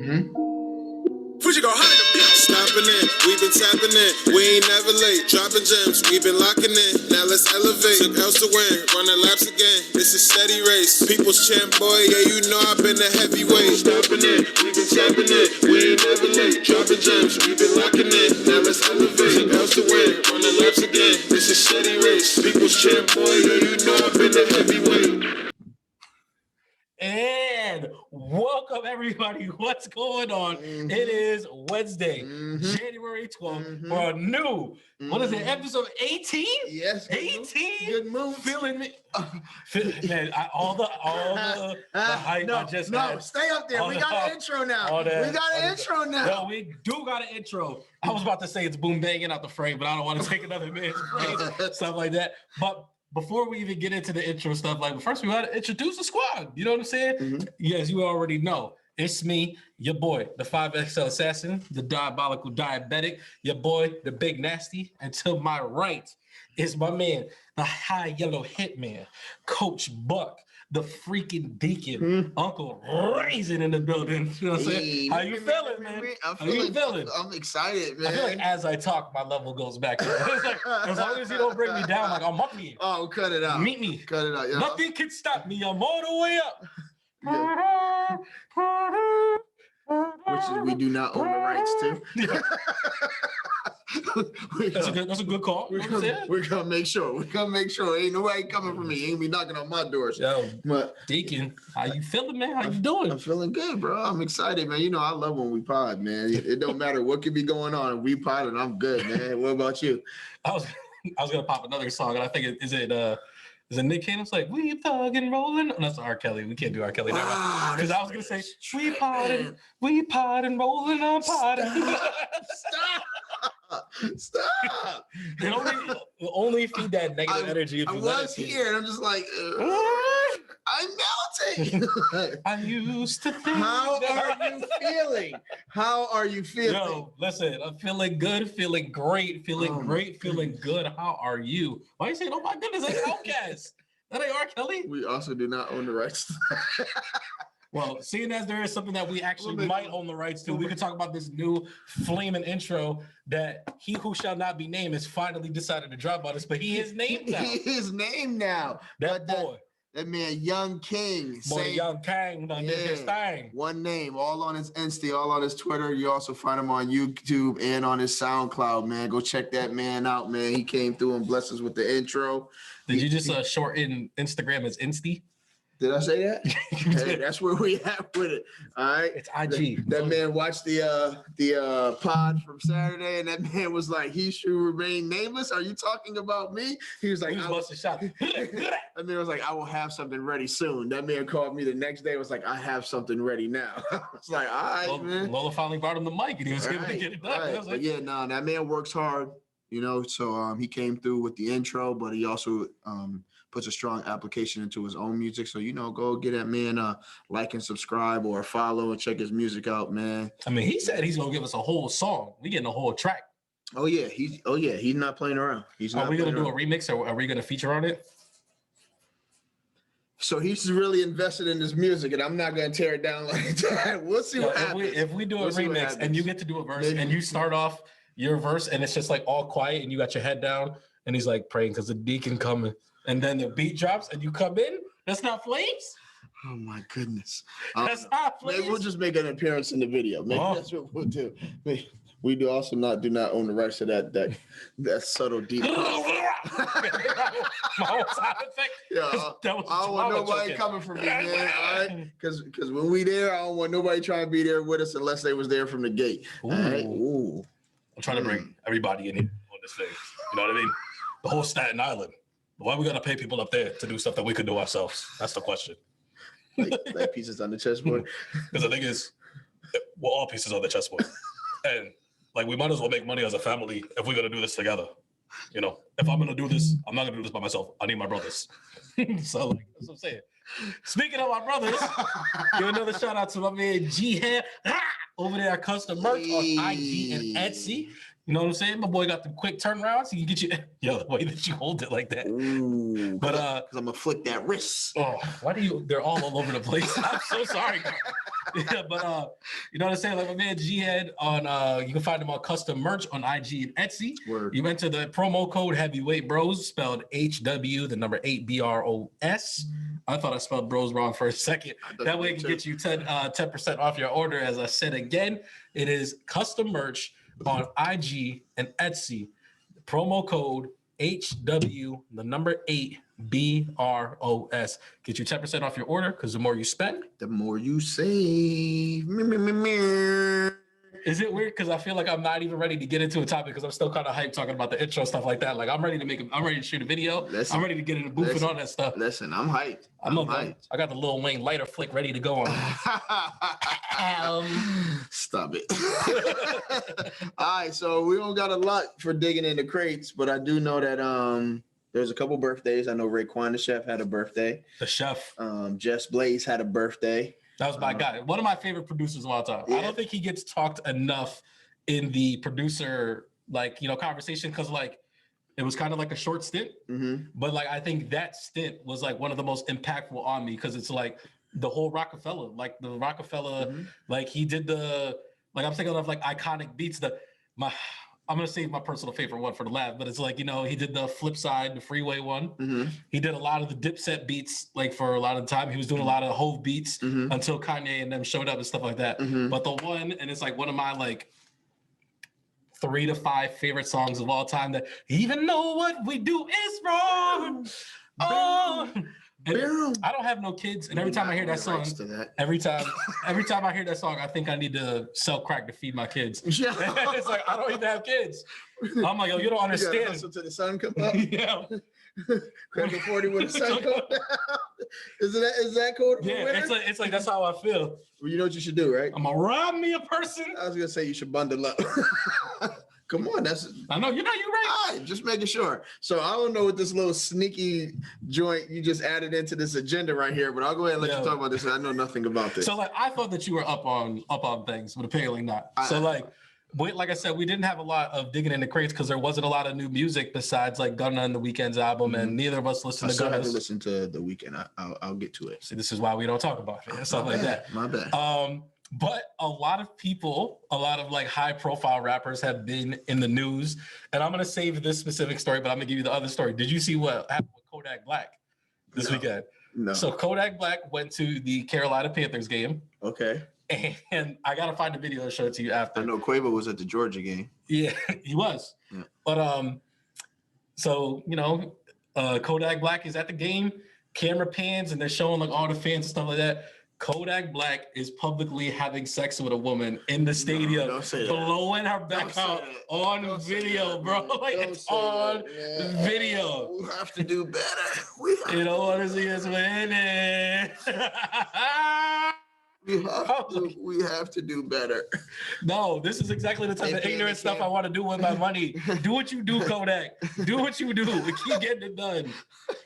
Fuji go high the beat. Stopping in, we've been tapping in. We ain't never late. Dropping gems, we've been locking in. Now let's elevate. Took else to win, running laps again. This is steady race. People's champ, boy, yeah, you know I've been a heavyweight. Stopping in, we've been tapping in. We ain't never late. Dropping gems, we've been locking in. Now let's elevate. Took else to win, running laps again. This is steady race. People's champ, boy, yeah, you know I've been a heavyweight. And welcome everybody. What's going on? It is Wednesday, January 12th for a new, what is it, episode 18? Yes. 18? Good move. Feeling me. Man, all the hype I just had. Stay up there. We got an intro now. We got an intro now. No, we do got an intro. I was about to say it's boom banging out the frame, but I don't want to take another man's frame, stuff like that. But before we even get into the intro stuff, like first we gotta introduce the squad. You know what I'm saying? Yes, you already know. It's me, your boy, the 5XL assassin, the diabolical diabetic, your boy, the big nasty, and to my right is my man, the high yellow hitman, Coach Buck, the freaking deacon, Uncle Raisin in the building. You know what I'm saying? How you feeling, man? How you feeling? I'm excited, man. I feel like as I talk, my level goes back. It's like, as long as you don't bring me down, like I'm up me. Oh, cut it out. Meet me. Cut it out. Yeah. Nothing can stop me. I'm all the way up. Yeah. Which we do not own the rights to. That's a good call. We're gonna make sure. Ain't nobody coming for me. Ain't be knocking on my doors. Yo, but Deacon, how you feeling, man? How you doing? I'm feeling good, bro. I'm excited, man. You know I love when we pod, man. It don't matter what could be going on. We pod and I'm good, man. What about you? I was gonna pop another song, and I think is it Nick Cannon's like, we thuggin' rolling? No, that's R. Kelly. We can't do R. Kelly now. Because I was going to say, we pod and rolling on pod. Stop. They only feed that negative energy. If I was here, and I'm just like, I'm melting. I used to think. How are you feeling? Yo, listen, I'm feeling good, feeling great, feeling good. How are you? Why are you saying, oh my goodness, that's Outkast? That ain't R. Kelly? We also do not own the rights. Well, seeing as there is something that we actually might own the rights to, we could talk about this new flaming intro that he who shall not be named has finally decided to drop on us, but he is named now. He is named now. That boy. That man, Young King. Young King done did his thing. One name, all on his Insta, all on his Twitter. You also find him on YouTube and on his SoundCloud, man. Go check that man out, man. He came through and blessed us with the intro. Did you just shorten Instagram as Insty? Did I say that? Hey, that's where we at with it. All right. It's IG. That man watched the pod from Saturday, and that man was like, he should remain nameless. Are you talking about me? He was like, he was busting shots. That man was like, I will have something ready soon. That man called me the next day, was like, I have something ready now. I was like, all right, man. Lola finally brought him the mic, and he was able to get it done. Right. But yeah, that man works hard, you know, so he came through with the intro, but he also puts a strong application into his own music. So, you know, go get that man like and subscribe or follow and check his music out, man. I mean, he said he's gonna give us a whole song. We getting a whole track. Oh yeah, he's not playing around. Are we gonna do a remix, or are we gonna feature on it? So he's really invested in his music, and I'm not gonna tear it down like that. We'll see what happens. If we do a remix and you get to do a verse, and you start off your verse and it's just like all quiet and you got your head down and he's like praying because the deacon coming, and then the beat drops and you come in, that's not flames? Oh my goodness. That's not flames. Maybe we'll just make an appearance in the video. Maybe that's what we'll do. We do also do not own the rights to that subtle deep. My whole sound effect. Yeah, I don't want nobody coming for me, man. All right, because when we there, I don't want nobody trying to be there with us unless they was there from the gate. Ooh. All right. Ooh. I'm trying to bring everybody in here on this thing. You know what I mean? The whole Staten Island. Why we gotta pay people up there to do stuff that we could do ourselves? That's the question. Like pieces on the chessboard. Because the thing is, we're all pieces on the chessboard, and like we might as well make money as a family if we're gonna do this together. You know, if I'm gonna do this, I'm not gonna do this by myself. I need my brothers. So like, that's what I'm saying. Speaking of my brothers, give another shout out to my man G Hair over there at Custom Merch on IG and Etsy. You know what I'm saying? My boy got the quick turnarounds. He can get you, yo, the way that you hold it like that. Ooh, But because I'm gonna flick that wrist. oh, why do you? They're all over the place. I'm so sorry. Yeah, but you know what I'm saying? Like my man G-Head on, you can find him on custom merch on IG and Etsy. Word. You enter the promo code HeavyWeight Bros, spelled HW, the number 8 BROS. I thought I spelled bros wrong for a second. That way it can get you 10% off your order. As I said again, it is custom merch on IG and Etsy. Promo code HW, the number 8 BROS. Get you 10% off your order because the more you spend, the more you save. Is it weird? Because I feel like I'm not even ready to get into a topic because I'm still kind of hyped talking about the intro stuff like that. Like I'm ready to shoot a video. I'm ready to get in the booth and all that stuff. Listen, I'm hyped. I'm hyped. I got the Lil Wayne lighter flick ready to go on. Stop it. All right, so we don't got a lot for digging in the crates, but I do know that there's a couple birthdays. I know Raekwon the chef had a birthday. The chef. Jess Blaze had a birthday. That was my guy. One of my favorite producers of all time. Yeah. I don't think he gets talked enough in the producer, conversation because, it was kind of like a short stint. Mm-hmm. But, I think that stint was, one of the most impactful on me because it's, the whole Rockefeller. He did the – I'm thinking of, iconic beats. I'm going to save my personal favorite one for the last, but it's he did the Flip Side, the Freeway one. Mm-hmm. He did a lot of the Dipset beats, for a lot of the time. He was doing a lot of Hove beats until Kanye and them showed up and stuff like that. Mm-hmm. But the one, and it's one of my 3 to 5 favorite songs of all time that even know what we do is wrong. Oh, I don't have no kids, and every time I hear that song, every time I hear that song, I think I need to sell crack to feed my kids. Yeah. It's I don't even have kids. I'm yo, you don't understand. You hustle till the sun come up. Yeah. Crack a 40 when the sun comes down. Is that code? Yeah, it's that's how I feel. Well, you know what you should do, right? I'm gonna rob me a person. I was gonna say you should bundle up. Come on, I know you're right. All right, just making sure. So I don't know what this little sneaky joint you just added into this agenda right here, but I'll go ahead and let you talk about this. I know nothing about this. So I thought that you were up on things, but apparently not. Like I said, we didn't have a lot of digging in the crates because there wasn't a lot of new music besides Gunna and The Weeknd's album, and neither of us listened to Gunna. I haven't listened to The Weeknd. I'll get to it. See, this is why we don't talk about it and stuff like that. My bad. But a lot of people, a lot of high profile rappers have been in the news. And I'm going to save this specific story, but I'm going to give you the other story. Did you see what happened with Kodak Black this weekend? No. So Kodak Black went to the Carolina Panthers game. Okay. And I got to find the video to show it to you after. I know Quavo was at the Georgia game. Yeah, he was. Yeah. But Kodak Black is at the game, camera pans, and they're showing all the fans and stuff like that. Kodak Black is publicly having sex with a woman in the stadium, blowing her back out on video, bro. It's on video. We have to do better. You don't want to see us winning. We have to do better. No, this is exactly the type of ignorant stuff I want to do with my money. Do what you do, Kodak. Do what you do. We keep getting it done.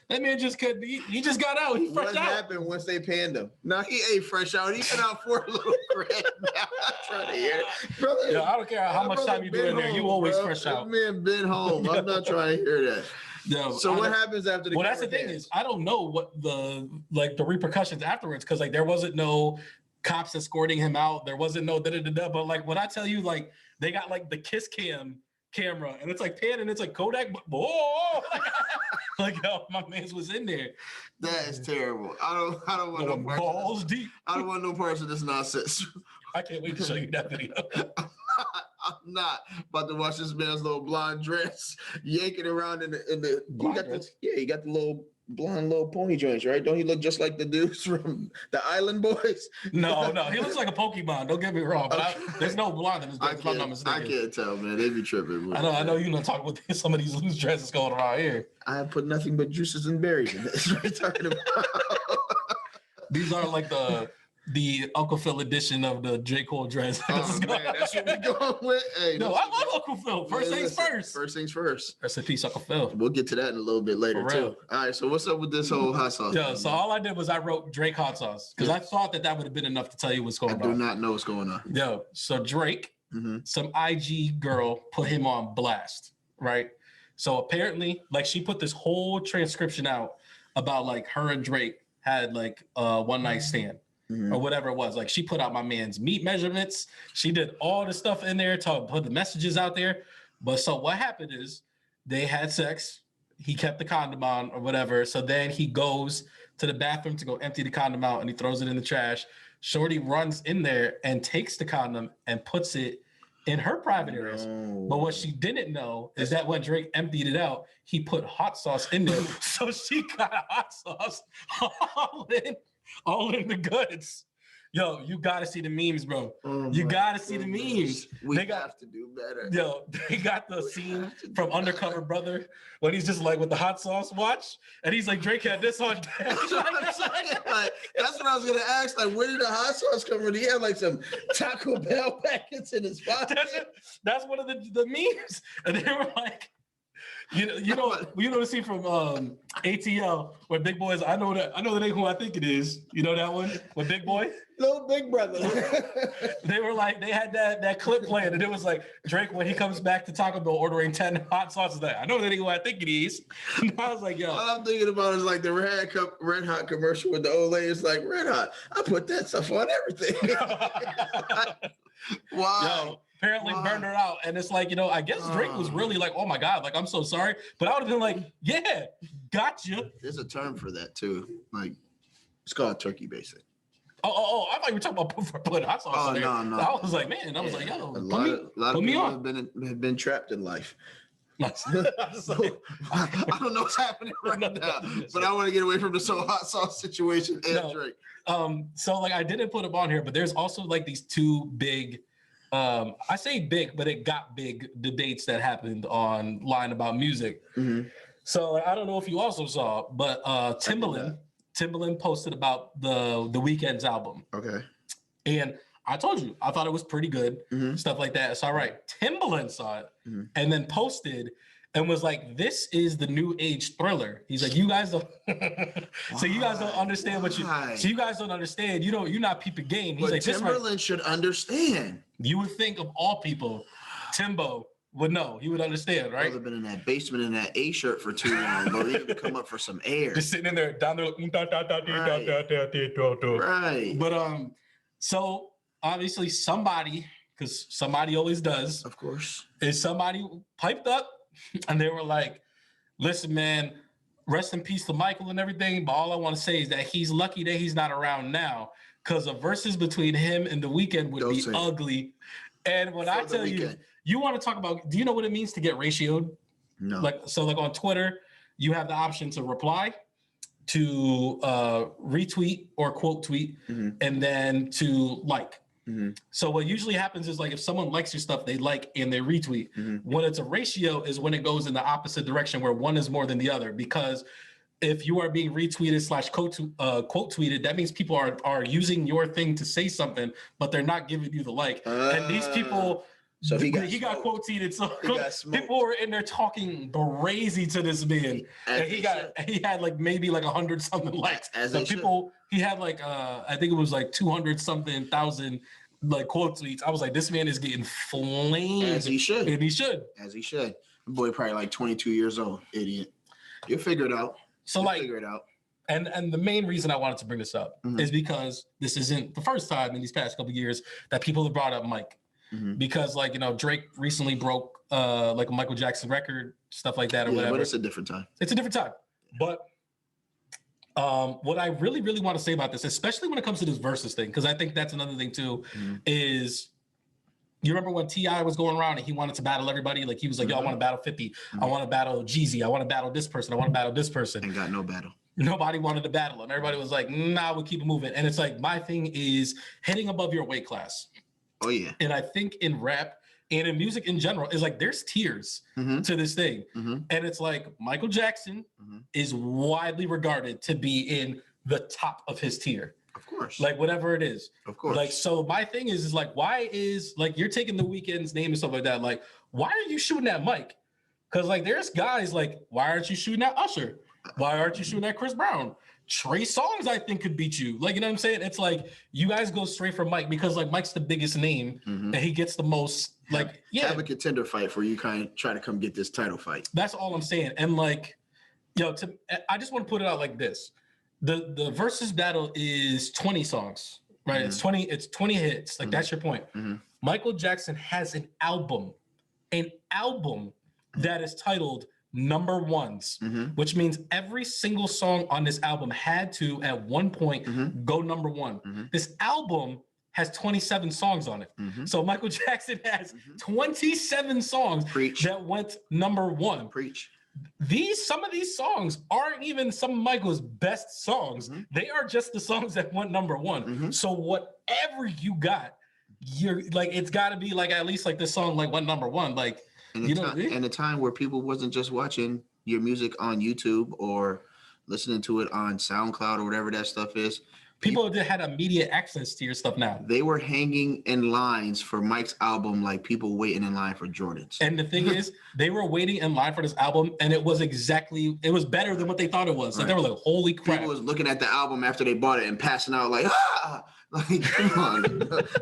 That man just could. He just got out. He fresh out. What happened once they panned him? No, he ain't fresh out. He been out for a little bread. Now I'm trying to hear it. Brother, yeah, I don't care how much time you do in there. You always fresh out. That man been home. I'm not trying to hear that. No, so what happens after the? Well, that's the thing is I don't know what the repercussions afterwards because there wasn't no cops escorting him out. There wasn't no da-da-da-da. But when I tell you they got the kiss camera and it's pan and it's Kodak. Whoa! Yo, my man's was in there. That is terrible. I don't want no balls deep. I don't want no parts of this nonsense. I can't wait to show you that video. I'm not about to watch this man's little blonde dress yanking around in the he got the little blonde little pony joints, right? Don't he look just like the dudes from the Island Boys? No, he looks like a Pokemon. Don't get me wrong, but there's no blonde in his dress. I can't tell, man. They be tripping. I know. You talk about some of these loose dresses going around here. I have put nothing but juices and berries in this. What are you talking about? These are the Uncle Phil edition of the J. Cole dress. Oh, man, that's what we're going with. Hey, no, I love Uncle Phil. First things first. First things first. Rest in peace, Uncle Phil. We'll get to that in a little bit later, too. All right, so what's up with this whole hot sauce? Yeah, so all I did was I wrote Drake hot sauce because I thought that would have been enough to tell you what's going on. I do not know what's going on. Yo, so Drake some IG girl put him on blast, right? So apparently, like she put this whole transcription out about like her and Drake had like a one night stand or whatever it was. Like she put out my man's meat measurements. She did all the stuff in there to put the messages out there. But so what happened is they had sex. He kept the condom on or whatever. So then he goes to the bathroom to go empty the condom out and he throws it in the trash. Shorty runs in there and takes the condom and puts it in her private areas. But what she didn't know is that when Drake emptied it out, he put hot sauce in there. So she got hot sauce all in the goods. Yo, you gotta see the memes, bro. You gotta see the memes. We have to do better. Yo, they got the scene from Undercover Brother when he's just like with the hot sauce watch, and he's like, Drake had this on deck. That's what that's what I was gonna ask. Like, where did the hot sauce come from? He had like some Taco Bell packets in his pocket. That's one of the memes, and they were like, you know the scene from ATL where Big Boy is. I know that ain't who I think it is. You know that one with Big Boy. Little Big Brother. They were like, they had that clip playing, and it was like Drake when he comes back to Taco Bell ordering 10 hot sauces. That I know that ain't who I think it is. And I was like, yo. All I'm thinking about is like the Red Hot commercial with the old lady. It's like Red Hot. I put that stuff on everything. Wow. Yo, apparently burned her out. And it's like, I guess Drake was really like, oh my God, like, I'm so sorry. But I would have been like, yeah, gotcha. There's a term for that too. Like, it's called turkey basic. Oh, I thought you were talking about putting hot sauce on there. No. I was like, man, I was like, yo, a lot of people have been trapped in life. I don't know what's happening right now, but I want to get away from this whole hot sauce situation and Drake. So like I didn't put them on here, but there's also like these two big, I say big, but it got big, the dates that happened online about music. So like, I don't know if you also saw, but Timbaland posted about the Weeknd's album. Okay. And I told you, I thought it was pretty good, stuff like that. So, all right, Timbaland saw it and then posted and was like, this is the new age Thriller. He's like, you guys don't, so you guys don't understand so you guys don't understand. You're not peeping game. He's but like, Timbaland should understand. You would think of all people, Timbo would know. He would understand, right? I've been in that basement in that A shirt for too long, but he had to come up for some air. Just sitting in there, down there, right. But so obviously somebody, because somebody always does, of course, is somebody piped up, and they were like, "Listen, man, rest in peace to Michael and everything, but all I want to say is that he's lucky that he's not around now, because a versus between him and The Weeknd would be ugly." And when I tell you, you want to talk about, do you know what it means to get ratioed? No. Like on Twitter, you have the option to reply, to retweet or quote tweet, and then to like. So what usually happens is like if someone likes your stuff, they like and they retweet. When it's a ratio is when it goes in the opposite direction where one is more than the other, because if you are being retweeted / quote tweeted, that means people are using your thing to say something, but they're not giving you the like. And these people, so he got quote tweeted. So people were in there talking crazy to this man, and he had like maybe like 100 something likes. So people, he had like I think it was like 200 something thousand like quote tweets. I was like, this man is getting flamed. As he should. And he should. As he should. The boy probably like 22 years old, idiot. You'll figure it out. So like, figure it out. And the main reason I wanted to bring this up is because this isn't the first time in these past couple of years that people have brought up Mike. Because like, Drake recently broke like a Michael Jackson record, stuff like that or whatever. But it's a different time. It's a different time. But what I really, really want to say about this, especially when it comes to this versus thing, because I think that's another thing too, is you remember when T.I. was going around and he wanted to battle everybody? Like he was like, yo, I want to battle 50. I want to battle Jeezy. I want to battle this person. I want to battle this person. And got no battle. Nobody wanted to battle him. Everybody was like, nah, we'll keep it moving. And it's like, my thing is hitting above your weight class. Oh, yeah. And I think in rap and in music in general, is like there's tiers to this thing. And it's like Michael Jackson is widely regarded to be in the top of his tier. Of course. Like whatever it is. Of course. Like, so my thing is like, why is like, you're taking The Weeknd's name and stuff like that. Like, why are you shooting at Mike? Because like, there's guys like, why aren't you shooting at Usher? Why aren't you shooting at Chris Brown? Trey Songz, I think, could beat you. Like, you know what I'm saying? It's like you guys go straight for Mike because like Mike's the biggest name and he gets the most. Like, have a contender fight for you kind of try to come get this title fight. That's all I'm saying. And like, I just want to put it out like this: the versus battle is 20 songs, right? It's 20 hits. Like that's your point. Michael Jackson has an album that is titled Number Ones, which means every single song on this album had to at one point go number one. This album has 27 songs on it. So Michael Jackson has 27 songs that went number one. Some of these songs aren't even some of Michael's best songs. They are just the songs that went number one. So whatever you got, you're like, it's got to be like at least like this song like went number one. Like, and a time where people wasn't just watching your music on YouTube or listening to it on SoundCloud or whatever that stuff is. People that had immediate access to your stuff now. They were hanging in lines for Mike's album like people waiting in line for Jordans. And the thing is, they were waiting in line for this album, and it was better than what they thought it was. Like they were like, holy crap. People was looking at the album after they bought it and passing out like, ah! Like, come on.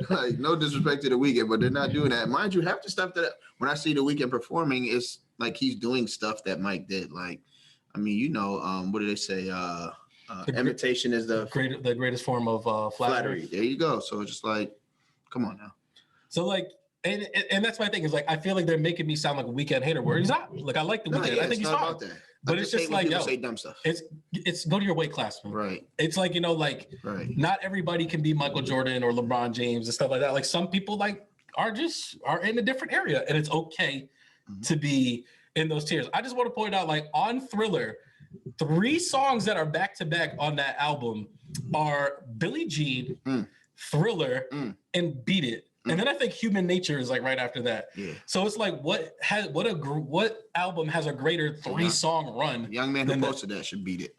Like, no disrespect to The Weeknd, but they're not doing that. Mind you, half the stuff that when I see The Weeknd performing is like he's doing stuff that Mike did. Like, I mean, you know, what do they say? Imitation is the greatest form of flattery. There you go. So it's just like, come on now. So like, and that's my thing is like, I feel like they're making me sound like a Weeknd hater where he's not. Like I like the Weeknd. Yeah, I think he's about fine. that. But it's just like, yo, say dumb stuff. It's go to your weight class, man. Right. It's like, you know, like not everybody can be Michael Jordan or LeBron James and stuff like that. Like some people like are in a different area, and it's okay to be in those tiers. I just want to point out, like on Thriller, 3 songs that are back to back on that album are Billie Jean, Thriller, and Beat It. And then I think Human Nature is like right after that. Yeah. So it's like what album has a greater 3-song run? Young man who posted that should beat it.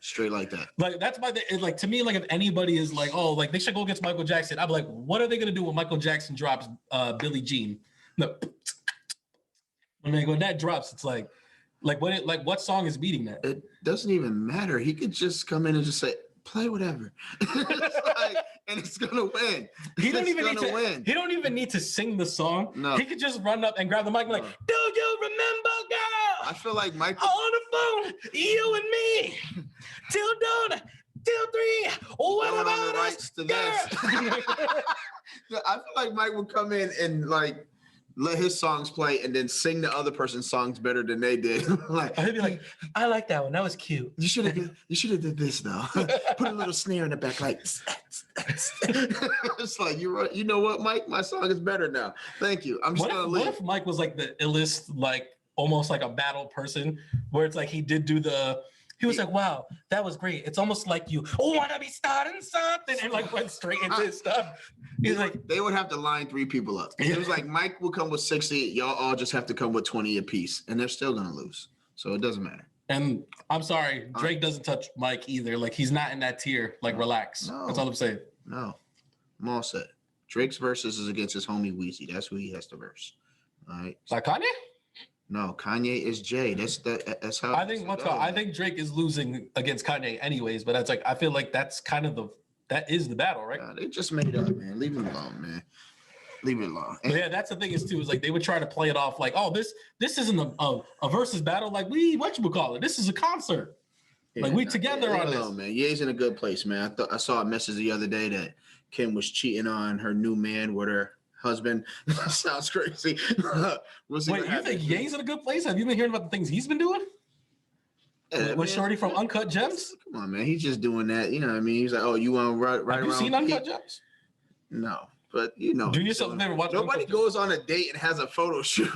Straight like that. Like that's my thing. Like to me, like if anybody is like, oh, like they should go against Michael Jackson, I'd be like, what are they gonna do when Michael Jackson drops Billie Jean? No. I mean, when that drops, it's like what song is beating that? It doesn't even matter. He could just come in and just say, play whatever. And it's gonna win. He don't even need to sing the song. No. He could just run up and grab the mic and be like, do you remember, girl? I feel like Michael on the phone, you and me, till dawn, till 3. What about the rights to this? I feel like Mike would come in and like let his songs play and then sing the other person's songs better than they did. Like he'd be like, I like that one. That was cute. You should have did this though. Put a little snare in the back, like it's like you know what, Mike? My song is better now. Thank you. I'm just gonna leave. What if Mike was like the illest, like almost like a battle person, where it's like he did do he was like, wow, that was great. It's almost like you wanna be starting something, and like went straight into his stuff. He's like, they would have to line 3 people up. It was like Mike will come with 60, y'all all just have to come with 20 apiece, and they're still gonna lose. So it doesn't matter. And I'm sorry, Drake doesn't touch Mike either. Like he's not in that tier. Like relax. No, that's all I'm saying. No, I'm all set. Drake's versus is against his homie Weezy. That's who he has to verse. All right. Like Kanye? No, Kanye is Jay. That's how. I think Drake is losing against Kanye anyways, but that's like I feel like that's kind of that is the battle, right? They just made it up, man. Leave it alone, man. Leave it alone. Yeah, that's the thing is too. Is like they would try to play it off like, oh, this isn't a versus battle. Like what you would call it? This is a concert. Yeah, like we together on this. Man. Ye's in a good place, man. I saw a message the other day that Kim was cheating on her new man with her husband. Sounds crazy. Wait, you think Ye's in a good place? Have you been hearing about the things he's been doing? Yeah, with Shorty from Uncut Gems? Come on, man. He's just doing that. You know what I mean? He's like, oh, you want to ride around? Have you seen Uncut Gems? No. But you know, do yourself a favor. Watch. Nobody goes on a date and has a photo shoot.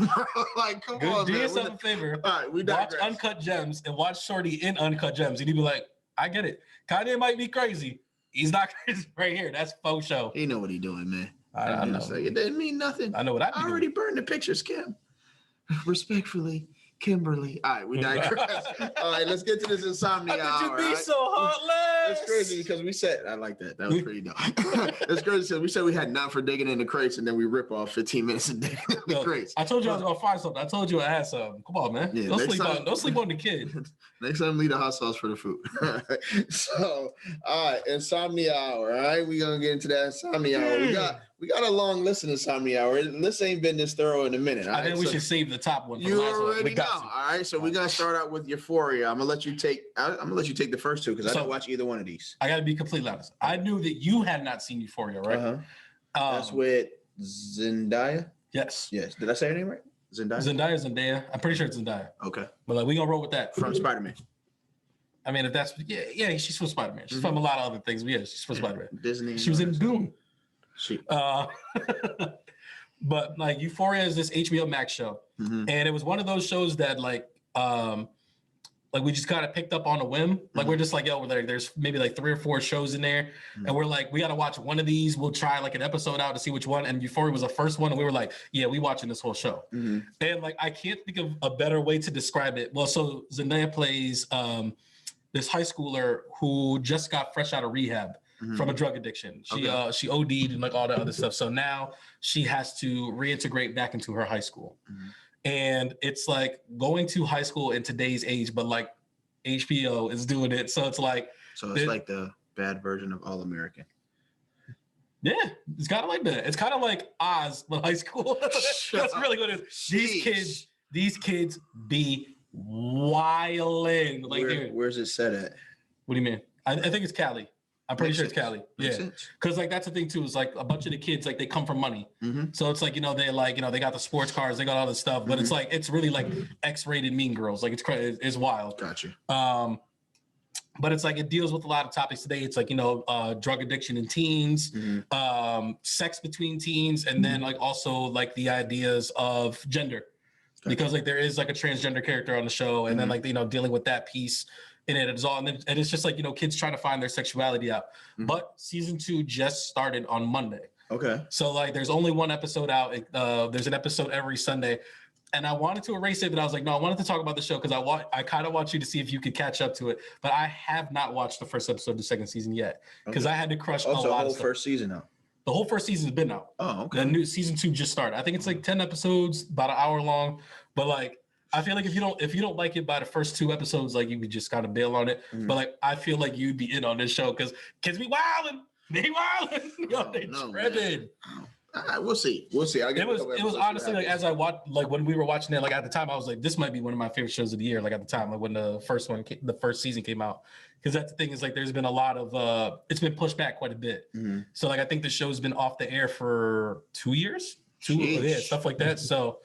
Like, come on, do man. yourself a favor. All right, we watch Uncut Gems and watch Shorty in Uncut Gems, and you'd be like, I get it. Kanye might be crazy. He's not crazy right here. That's faux show. He know what he doing, man. I know. It didn't mean nothing. I know what I already burned the pictures, Kim. Respectfully, Kimberly. All right, we digress. All right, let's get to this Insomnia How could hour. you be so heartless? It's crazy because we said, I like that. That was pretty dope. It's crazy because we said we had none for digging in the crates and then we rip off 15 minutes of digging in the crates. I told you I was going to find something. I told you I had something. Come on, man. Yeah, don't sleep on the kid. Next time, leave the hot sauce for the food. So, all right, Insomnia hour. All right, we're going to get into that Insomnia hour. We got a long list in Insomnia hour. This ain't been this thorough in a minute. I think we should save the top one. You already know. All right, so we're gonna start out with Euphoria. I'm gonna let you take the first two because I didn't watch either one of these. I got to be completely honest. I knew that you had not seen Euphoria, right? That's with Zendaya. Yes. Did I say her name right? Zendaya. I'm pretty sure it's Zendaya. Okay. But like we gonna roll with that From Spider-Man. I mean, if that's she's from Spider-Man. She's from a lot of other things. But yeah, she's from Spider-Man. Disney. She was in Doom. She. But like Euphoria is this HBO Max show, and it was one of those shows that like we just kind of picked up on a whim. Like we're just like, yo, there's maybe like 3 or 4 shows in there, and we're like, we got to watch one of these. We'll try like an episode out to see which one. And Euphoria was the first one, and we were like, yeah, we watching this whole show. And like I can't think of a better way to describe it. Well, so Zendaya plays this high schooler who just got fresh out of rehab. From a drug addiction. She OD'd and like all that other stuff. So now she has to reintegrate back into her high school. And it's like going to high school in today's age, but like HBO is doing it. So it's like like the bad version of All American. Yeah, it's kind of like that. It's kind of like Oz, but high school. That's really what it is. These kids be wilding. Like, where's it set at? What do you mean? I think it's Cali. I'm pretty sure it's Cali. Yeah. Because like that's the thing too, is like a bunch of the kids, like they come from money. So it's like, they like, they got the sports cars, they got all this stuff, but it's like, it's really like X-rated Mean Girls. Like it's wild. Gotcha. But it's like, it deals with a lot of topics today. It's like, drug addiction in teens, sex between teens, and then like also like the ideas of gender. Because like there is like a transgender character on the show, and then like, dealing with that piece in it as all. And it's just like, kids trying to find their sexuality out. But season 2 just started on Monday. Okay. So like, there's only one episode out. There's an episode every Sunday. And I wanted to erase it, but I was like, no, I wanted to talk about the show because I kind of want you to see if you could catch up to it. But I have not watched the first episode of the second season yet because I had to crush a lot of stuff. The whole first season out? The whole first season's been out. Oh, okay. The new season 2 just started. I think it's like 10 episodes, about an hour long. But like, I feel like if you don't like it by the first 2 episodes, like you could just kind of bail on it. But like, I feel like you'd be in on this show because kids be wilding. They wilding. They tripping. We'll see. It was honestly like as I watched, like when we were watching it, like at the time I was like, this might be one of my favorite shows of the year. Like at the time, like when the first season came out, because that's the thing is like there's been a lot of it's been pushed back quite a bit. So like I think the show's been off the air for 2 years, stuff like that. So,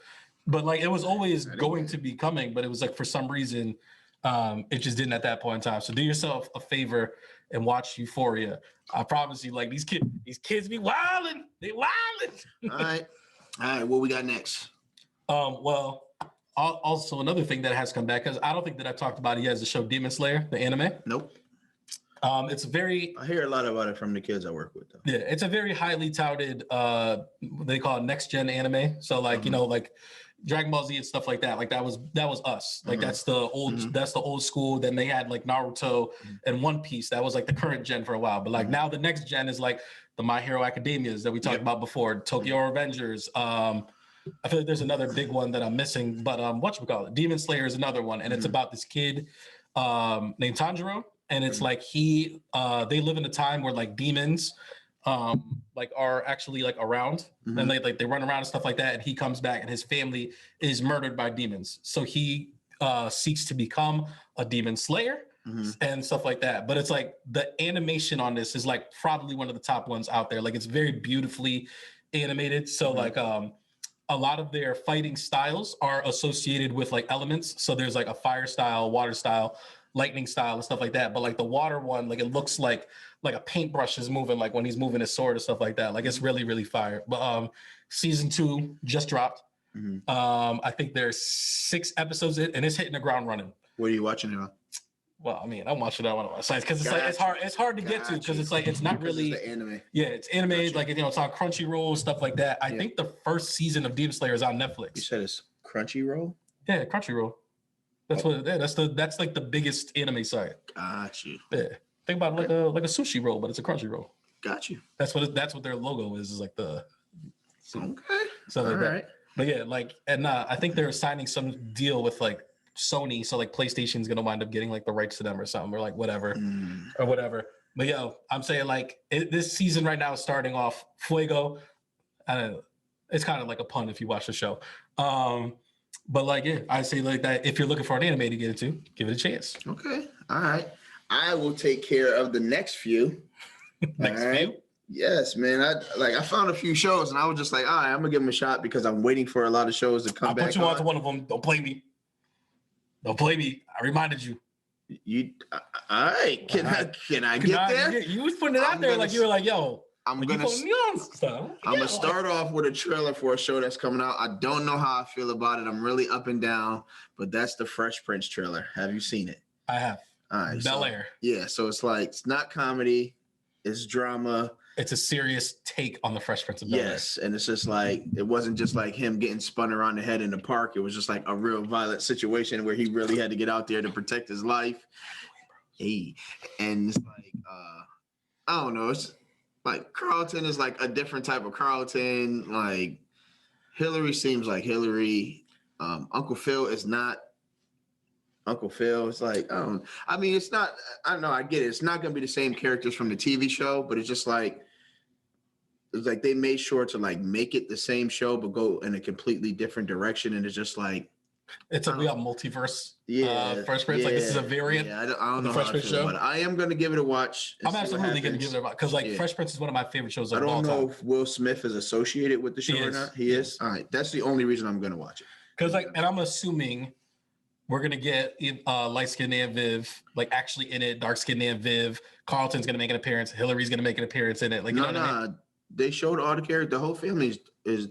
but like it was always going to be coming, but it was like for some reason it just didn't at that point in time. So do yourself a favor and watch Euphoria. I promise you, like these kids be wilding. They wilding. All right. What we got next? Well, also another thing that has come back, because I don't think that I've talked about it yet, is the show Demon Slayer, the anime. Nope. It's very. I hear a lot about it from the kids I work with, though. Yeah, it's a very highly touted. They call it next gen anime. So like like Dragon Ball Z and stuff like that. Like that was us. Like that's the old school. Then they had like Naruto and One Piece. That was like the current gen for a while. But like now the next gen is like the My Hero Academias that we talked about before, Tokyo Revengers. I feel like there's another big one that I'm missing, but whatchamacallit, Demon Slayer is another one, and it's about this kid named Tanjiro, and it's like they live in a time where like demons like are actually like around, and they run around and stuff like that, and he comes back and his family is murdered by demons, so he seeks to become a demon slayer and stuff like that. But it's like the animation on this is like probably one of the top ones out there. Like it's very beautifully animated, so like a lot of their fighting styles are associated with like elements. So there's like a fire style, water style, lightning style, and stuff like that. But like the water one, like it looks like a paintbrush is moving, like when he's moving his sword and stuff like that. Like it's really, really fire. But season 2 just dropped. I think there's 6 episodes in, and it's hitting the ground running. What are you watching it on? Well, I mean, I'm watching it on one of my sites because it's like it's hard to get to because it's like it's not really the anime. Yeah, it's anime, like it's on Crunchyroll, stuff like that. I think the first season of Demon Slayer is on Netflix. You said it's Crunchyroll? Yeah, Crunchyroll. That's what. Yeah, that's like the biggest anime site. Got you. Yeah. Think about it like a sushi roll, but it's a crunchy roll. Got you. That's what their logo is like the. Okay. So like All that. right. But yeah, like, and I think they're signing some deal with like Sony, so like PlayStation's gonna wind up getting like the rights to them or something, or like whatever, or whatever. But yo, I'm saying like this season right now is starting off Fuego. I don't know. It's kind of like a pun if you watch the show. But like, yeah, I say like that. If you're looking for an anime to get into, give it a chance. Okay. All right. I will take care of the next few. Next All right? few. Yes, man. I found a few shows and I was just like, all right, I'm gonna give them a shot because I'm waiting for a lot of shows to come I'll back. put you on to one of them. Don't play me. Don't play me. I reminded you. You all right? Can I get there? You was putting it out there like you were like, yo. I'm like, gonna you putting me on stuff. I'm gonna start off with a trailer for a show that's coming out. I don't know how I feel about it. I'm really up and down, but that's the Fresh Prince trailer. Have you seen it? I have. All right, Bel Air. Yeah, so it's like it's not comedy, it's drama. It's a serious take on the Fresh Prince of Bel Air. Yes, and it's just like it wasn't just like him getting spun around the head in the park. It was just like a real violent situation where he really had to get out there to protect his life. Hey, and it's like I don't know. It's like Carlton is like a different type of Carlton. Like Hillary seems like Hillary. Uncle Phil is not Uncle Phil. It's like I mean, it's not. I don't know. I get it. It's not gonna be the same characters from the TV show, but it's just like. It's like they made sure to like make it the same show but go in a completely different direction, and it's just like It's a real multiverse. yeah, Fresh Prince. Like this is a variant. Yeah, I don't know the Fresh how I Prince feel, show. but I am gonna give it a watch. I'm absolutely gonna give it a watch because like Fresh Prince is one of my favorite shows of I all don't know time. if Will Smith is associated with the show or not. He is. All right, that's the only reason I'm gonna watch it. Because like, and I'm assuming we're gonna get light skinned Aunt Viv like actually in it, dark skinned Aunt Viv. Carlton's gonna make an appearance. Hillary's gonna make an appearance in it. Like, you know what I mean? They showed all the characters. The whole family is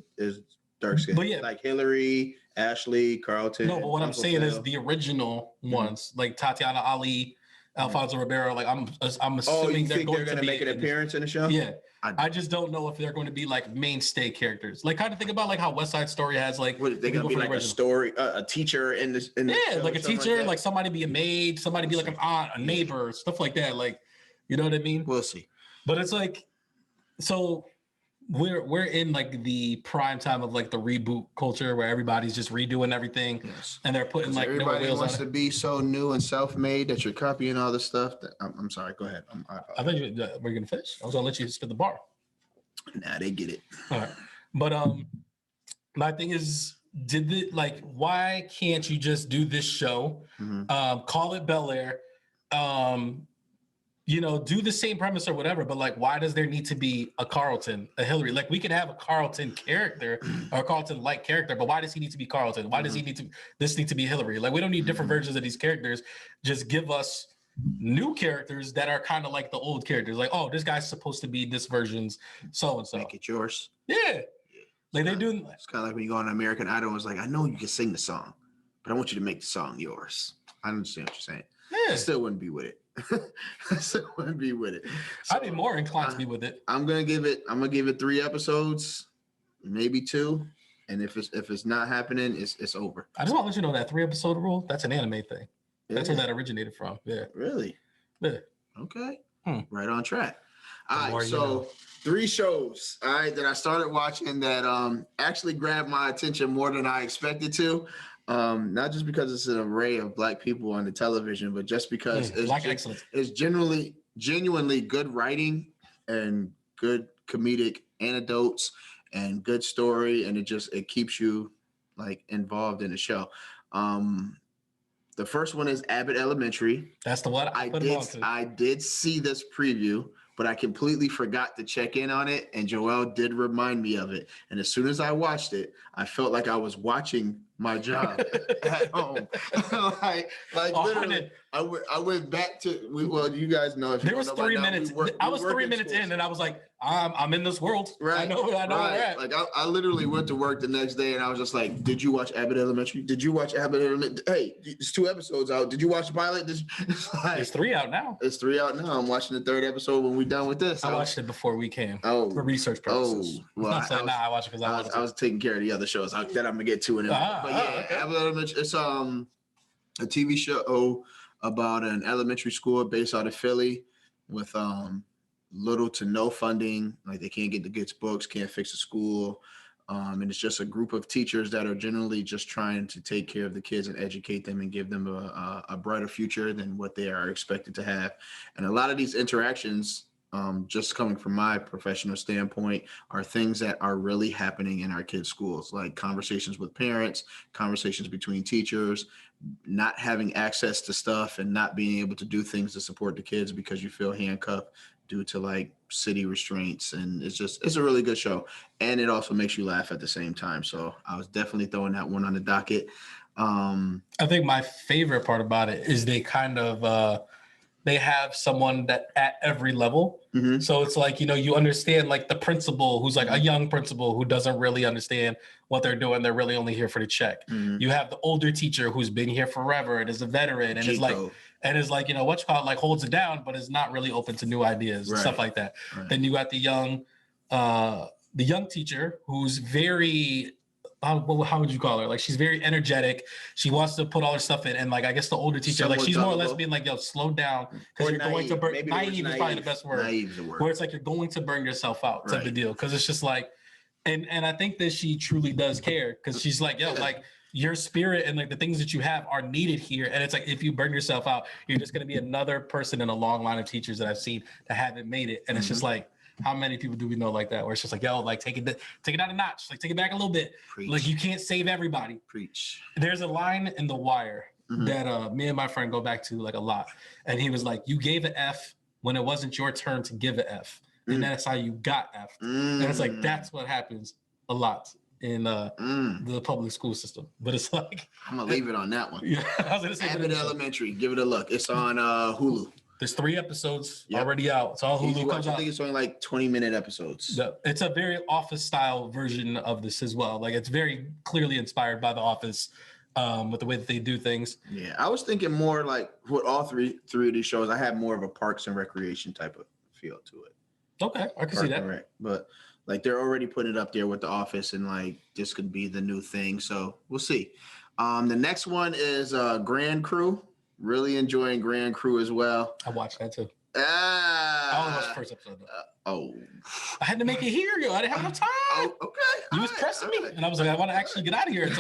dark skinned. But yeah, like Hillary, Ashley, Carlton. No, but what I'm saying is the original ones, like Tatiana Ali, Alfonso Ribeiro. Like I'm assuming they're going to make an appearance in the show. Yeah, I just don't know if they're going to be like mainstay characters. Like kind of think about like how West Side Story has like. What, they gonna be like a story, a teacher in this? Yeah, like a teacher, like somebody be a maid, somebody be like an aunt, a neighbor, stuff like that. Like, you know what I mean? We'll see. But it's like, so we're in like the prime time of like the reboot culture where everybody's just redoing everything, and they're putting like everybody wants to be so new and self-made that you're copying all this stuff. That I'm sorry. Go ahead. I thought you were gonna finish. I was gonna let you spit the bar. Nah, they get it. All right, but my thing is, why can't you just do this show? Call it Bel Air. You know, do the same premise or whatever, but like, why does there need to be a Carlton, a Hillary? Like, we could have a Carlton character or a Carlton-like character, but why does he need to be Carlton? Why does he need to be Hillary? Like, we don't need different versions of these characters. Just give us new characters that are kind of like the old characters. Like, oh, this guy's supposed to be this version's so-and-so. Make it yours. Yeah. Like they do. It's kind of like when you go on American Idol. It's like, I know you can sing the song, but I want you to make the song yours. I understand what you're saying. Yeah. I still wouldn't be with it. I still wouldn't be with it. So, I'd be more inclined to be with it. I'm gonna give it 3 episodes, maybe 2, and if it's not happening, it's over. I just want to let you know that 3-episode rule. That's an anime thing. That's where that originated from. Yeah. Really? Yeah. Okay. Right on track. All right. So you know. 3 shows. All right, that I started watching that actually grabbed my attention more than I expected to. Not just because it's an array of Black people on the television, but just because it's genuinely good writing and good comedic anecdotes and good story, and it keeps you like involved in the show. The first one is Abbott Elementary. That's the one I did see this preview, but I completely forgot to check in on it, and Joel did remind me of it. And as soon as I watched it, I felt like I was watching my job at home. like literally, I went back to you guys know if there was 3 minutes. I was 3 minutes in, and I was like, I'm in this world. Right. I know where I'm at. Like I literally went to work the next day, and I was just like, "Did you watch Abbott Elementary? Did you watch Abbott Elementary? Hey, it's 2 episodes out. Did you watch the pilot? There's 3 out now. It's 3 out now. I'm watching the 3rd episode when we're done with this. I watched it before we came. Oh, for research purposes. Well, I watched it because I was taking care of the other shows that I'm gonna get to in a minute. But yeah, Abbott Elementary. It's a TV show about an elementary school based out of Philly with little to no funding. Like they can't get the kids books, can't fix the school. And it's just a group of teachers that are generally just trying to take care of the kids and educate them and give them a brighter future than what they are expected to have. And a lot of these interactions, just coming from my professional standpoint, are things that are really happening in our kids' schools, like conversations with parents, conversations between teachers, not having access to stuff and not being able to do things to support the kids because you feel handcuffed due to like city restraints. And it's a really good show. And it also makes you laugh at the same time. So I was definitely throwing that one on the docket. I think my favorite part about it is they kind of, they have someone that at every level. Mm-hmm. So it's like, you understand like the principal who's like a young principal who doesn't really understand what they're doing. They're really only here for the check. Mm-hmm. You have the older teacher who's been here forever and is a veteran and is like, holds it down, but is not really open to new ideas and stuff like that. Right. Then you got the young teacher who's very, how would you call her? Like, she's very energetic. She wants to put all her stuff in. And like, I guess the older teacher, like she's more or less being like, yo, slow down. Because you're going to burn. Naive is probably the best word. Naive is the word. Where it's like, you're going to burn yourself out type of deal. Because it's just like, and I think that she truly does care. Because she's like, yo, like your spirit and like the things that you have are needed here. And it's like, if you burn yourself out, you're just going to be another person in a long line of teachers that I've seen that haven't made it. And it's just like, how many people do we know like that? Where it's just like, yo, like take it down a notch, like take it back a little bit. Preach. Like you can't save everybody. Preach. There's a line in The Wire that me and my friend go back to like a lot, and he was like, "You gave an F when it wasn't your turn to give an F, and that's how you got F." And it's like that's what happens a lot in the public school system. But it's like I'm gonna leave it on that one. Yeah, I was gonna say Abbott Elementary. Give it a look. It's on Hulu. There's 3 episodes already out. It's all Hulu. I think it's only like 20-minute episodes. It's a very Office style version of this as well. Like it's very clearly inspired by The Office with the way that they do things. Yeah, I was thinking more like with all three of these shows, I had more of a Parks and Recreation type of feel to it. Okay, I can see that. But like they're already putting it up there with The Office, and like this could be the new thing. So we'll see. The next one is Grand Crew. Really enjoying Grand Crew as well. I watched that too. I only watched the first episode though. I had to make it here, yo. I didn't have enough time. Okay. You was pressing me, and I was like, I want to actually get out of here.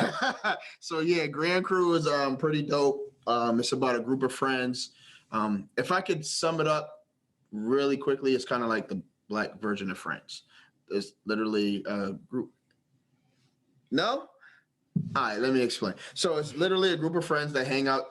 So yeah, Grand Crew is pretty dope. It's about a group of friends. If I could sum it up really quickly, it's kind of like the Black version of Friends. It's literally a group. No? All right, let me explain. So it's literally a group of friends that hang out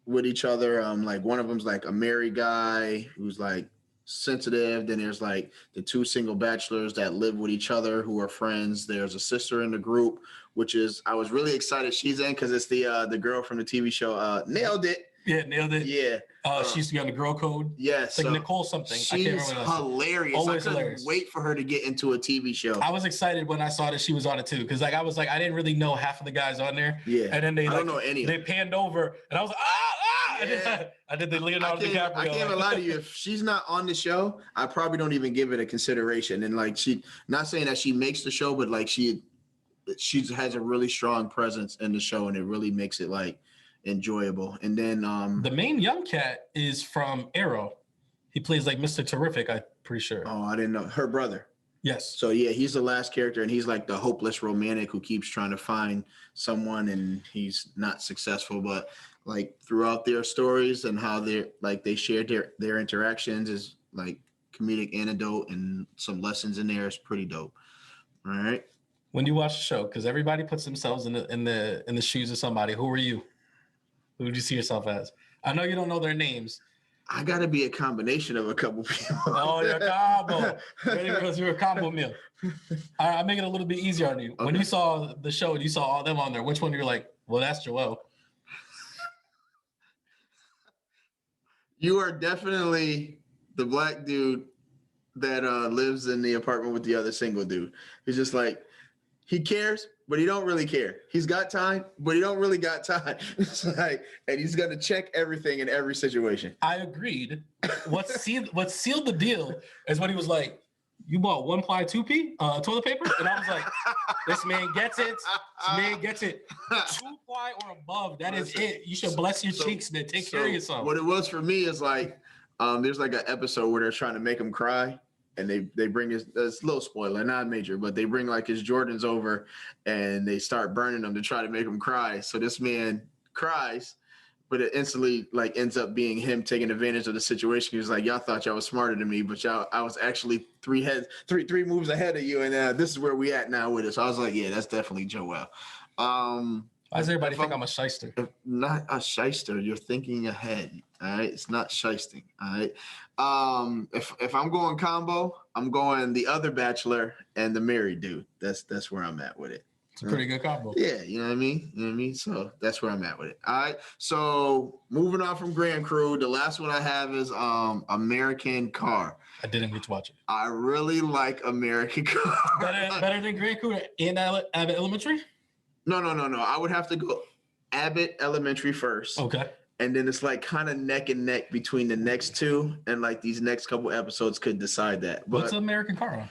with each other. Like one of them's like a married guy who's like sensitive. Then there's like the 2 single bachelors that live with each other who are friends. There's a sister in the group, which is I was really excited she's in because it's the girl from the TV show. Nailed it. Yeah, nailed it. Yeah. She used to be on the Girl Code. Yes. Like Nicole something. She's hilarious. Always I couldn't wait for her to get into a TV show. I was excited when I saw that she was on it too, because like I was like I didn't really know half of the guys on there. Yeah. And then they I don't know any. They panned over, and I was like Yeah. I did the Leonardo DiCaprio. I can't even lie to you. If she's not on the show, I probably don't even give it a consideration. And like she, not saying that she makes the show, but like she has a really strong presence in the show, and it really makes it like enjoyable. And then the main young cat is from Arrow. He plays like Mr. Terrific, I'm pretty sure. Oh, I didn't know. Her brother. Yes. So yeah, he's the last character, and he's like the hopeless romantic who keeps trying to find someone, and he's not successful. But like throughout their stories and how they shared their interactions is like comedic anecdote and some lessons in there is pretty dope. All right. When you watch the show, because everybody puts themselves in the shoes of somebody. Who are you? Who would you see yourself as? I know you don't know their names. I gotta be a combination of a couple people. Oh, you're a combo. Because you're a combo meal. All right, I'll make it a little bit easier on you. Okay. When you saw the show and you saw all them on there, which one you're like, well, that's Joel? You are definitely the black dude that lives in the apartment with the other single dude. He's just like, he cares, but he don't really care. He's got time, but he don't really got time. It's like, and he's gonna check everything in every situation. I agreed. What sealed the deal is when he was like, you bought 1-ply 2P toilet paper? And I was like, this man gets it. This man gets it. 2-ply or above. That is it. You should bless your cheeks, man. Take care of yourself. What it was for me is like, there's like an episode where they're trying to make him cry. And they bring it's a little spoiler, not major, but they bring like his Jordans over and they start burning them to try to make him cry. So this man cries, but it instantly like ends up being him taking advantage of the situation. He was like, y'all thought y'all was smarter than me, but I was actually three moves ahead of you. And this is where we at now with it. So I was like, yeah, that's definitely Joel. Why does everybody think I'm a shyster? Not a shyster. You're thinking ahead. All right. It's not shysting. All right. If I'm going combo, I'm going the other bachelor and the married dude. That's where I'm at with it. It's a pretty good combo. Yeah, you know what I mean? So that's where I'm at with it. All right. So moving on from Grand Crew, the last one I have is American Car. I didn't get to watch it. I really like American Car. Better than Grand Crew and Abbott Elementary? No. I would have to go Abbott Elementary first. Okay. And then it's like kind of neck and neck between the next two, and like these next couple episodes could decide that. But what's American Car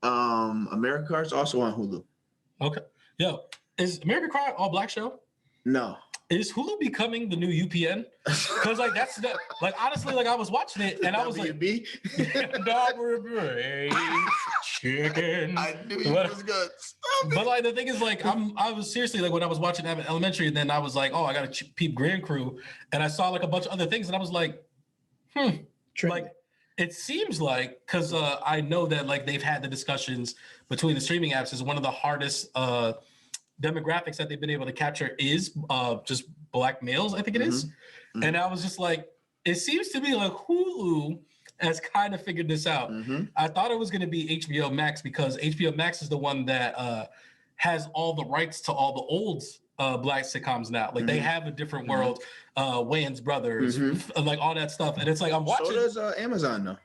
on? American Car is also on Hulu. Okay. Yo, is American Car all black show? No. Is Hulu becoming the new UPN? Because like that's the like honestly, like I was watching it and I was like, chicken. I knew you was good. But like the thing is, like I was seriously like when I was watching Abbott Elementary, and then I was like, oh, I gotta peep Grand Crew, and I saw like a bunch of other things, and I was like, like it seems like because I know that like they've had the discussions between the streaming apps is one of the hardest demographics that they've been able to capture is just black males, I think it is. Mm-hmm. And I was just like, it seems to me like Hulu has kind of figured this out. Mm-hmm. I thought it was going to be HBO Max because HBO Max is the one that has all the rights to all the old black sitcoms now. Like they have a different world, Wayans Brothers, like all that stuff. And it's like, I'm watching. So does Amazon though.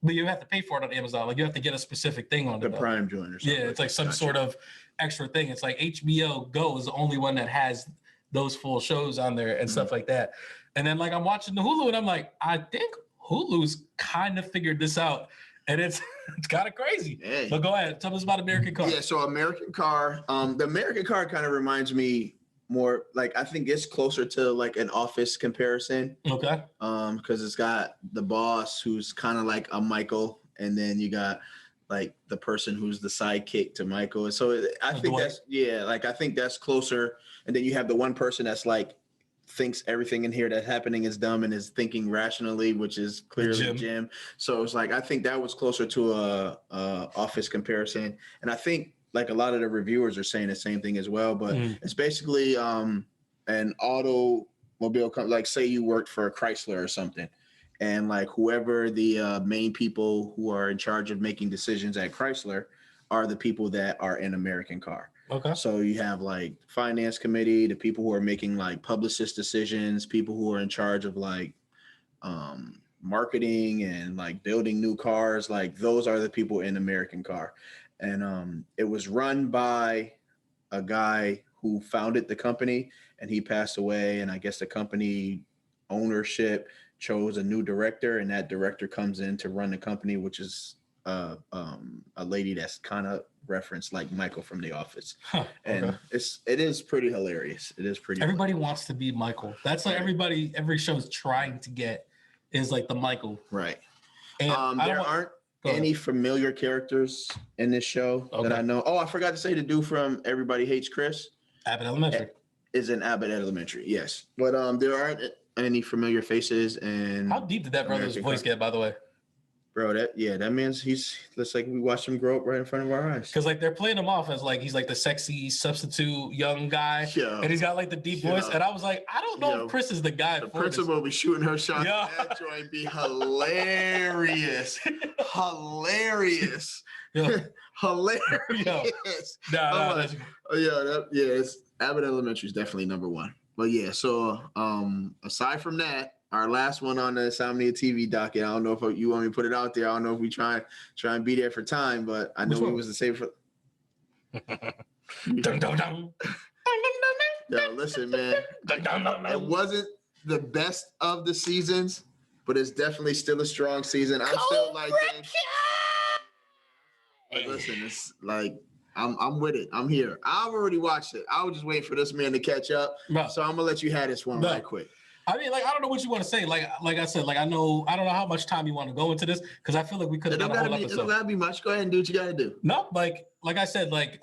But you have to pay for it on Amazon. Like you have to get a specific thing on the Prime joint or something. Yeah, it's like some sort of extra thing. It's like HBO Go is the only one that has those full shows on there and stuff like that. And then like I'm watching the Hulu and I'm like, I think Hulu's kind of figured this out. And it's kind of crazy. Hey. But go ahead, tell us about American Car. Yeah, so American Car, the American Car kind of reminds me more like I think it's closer to like an Office comparison. Okay. Because it's got the boss who's kind of like a Michael, and then you got like the person who's the sidekick to Michael. And so I think I think that's closer. And then you have the one person that's like thinks everything in here that's happening is dumb and is thinking rationally, which is clearly Jim. So it's like I think that was closer to a Office comparison. And I think like a lot of the reviewers are saying the same thing as well, but it's basically an automobile company, like say you worked for Chrysler or something, and like whoever the main people who are in charge of making decisions at Chrysler are the people that are in American Car. Okay. So you have like finance committee, the people who are making like publicist decisions, people who are in charge of like marketing and like building new cars, like those are the people in American Car. And it was run by a guy who founded the company, and he passed away. And I guess the company ownership chose a new director, and that director comes in to run the company, which is a lady that's kind of referenced like Michael from The Office. Huh, okay. And it is pretty hilarious. It is pretty. Everybody wants to be Michael. That's like every show is trying to get is like the Michael. Right. And there aren't any familiar characters in this show that I know. Oh, I forgot to say the dude from Everybody Hates Chris. Abbott Elementary. Is in Abbott Elementary, yes. But there aren't any familiar faces. And how deep did that brother's voice get, by the way? Bro, that man's looks like we watched him grow up right in front of our eyes. Because like they're playing him off as like he's like the sexy substitute young guy, and he's got like the deep voice. And I was like, I don't know if Chris is the guy. The principal will be shooting her shot. That joint be hilarious, hilarious, hilarious. It's Abbott Elementary is definitely number one. But yeah, so aside from that. Our last one on the Insomnia TV docket. I don't know if you want me to put it out there. I don't know if we try and be there for time, but I know we was the same for. Yo, listen, man. It wasn't the best of the seasons, but it's definitely still a strong season. I'm still liking. Listen, it's like I'm with it. I'm here. I've already watched it. I was just waiting for this man to catch up. No. So I'm gonna let you have this one right quick. I mean, like, I don't know what you want to say. Like I said, like, I don't know how much time you want to go into this because I feel like we could have done a whole episode. It don't gotta be much. Go ahead and do what you gotta do. No, like I said, like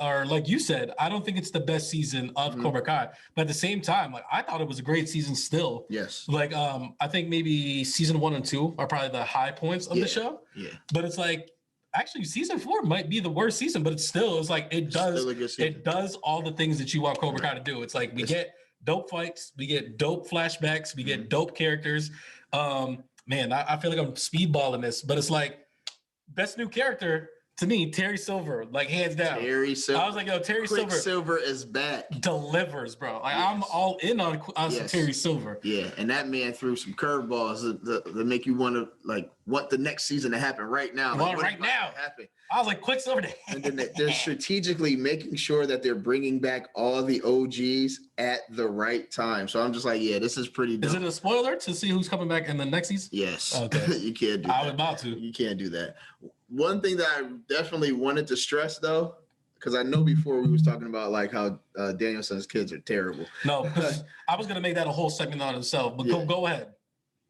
you said, I don't think it's the best season of Cobra Kai, but at the same time, like, I thought it was a great season still. Yes. Like, I think maybe season 1 and 2 are probably the high points of the show. Yeah. But it's like, actually, season 4 might be the worst season, but it's like it does all the things that you want Cobra Kai to do. It's like we get dope fights, we get dope flashbacks, we get dope characters. Man, I feel like I'm speedballing this, but it's like best new character to me, Terry Silver, like hands down. Terry Silver. I was like, yo, Terry Silver is back. Delivers, bro. Like I'm all in on Terry Silver. Yeah, and that man threw some curveballs that make you want the next season to happen right now. Right now. I was like, Quicksilver. And then they're strategically making sure that they're bringing back all the OGs at the right time. So I'm just like, yeah, this is pretty dope. Is it a spoiler to see who's coming back in the next season? Yes. Okay. You can't do that. I was about to. You can't do that. One thing that I definitely wanted to stress, though, because I know before we was talking about like how Danielson's kids are terrible. No, I was gonna make that a whole segment on himself, but go ahead.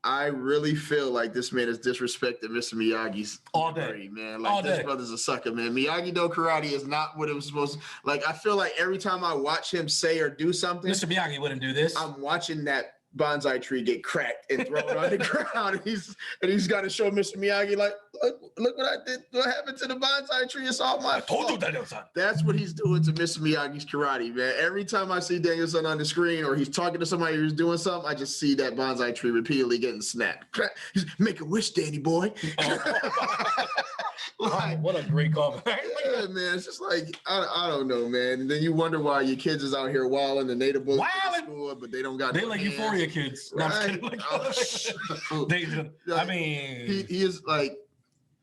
I really feel like this man has disrespected Mr. Miyagi's all day, man. Like this brother's a sucker, man. Miyagi Do Karate is not what it was supposed to. Like I feel like every time I watch him say or do something, Mr. Miyagi wouldn't do this. I'm watching that bonsai tree get cracked and thrown on the ground, and he's got to show Mr. Miyagi like, look what I did. What happened to the bonsai tree? It's all my fault. I told you, Danielson. That's what he's doing to Mr. Miyagi's karate, man. Every time I see Danielson on the screen or he's talking to somebody who's doing something, I just see that bonsai tree repeatedly getting snapped. He's make a wish, Danny boy. Like, what a great comment. Yeah, man. It's just like I don't know, man. And then you wonder why your kids is out here wilding and they the bullies in school, but they don't got. They like Euphoria kids. Right? I mean, he is like.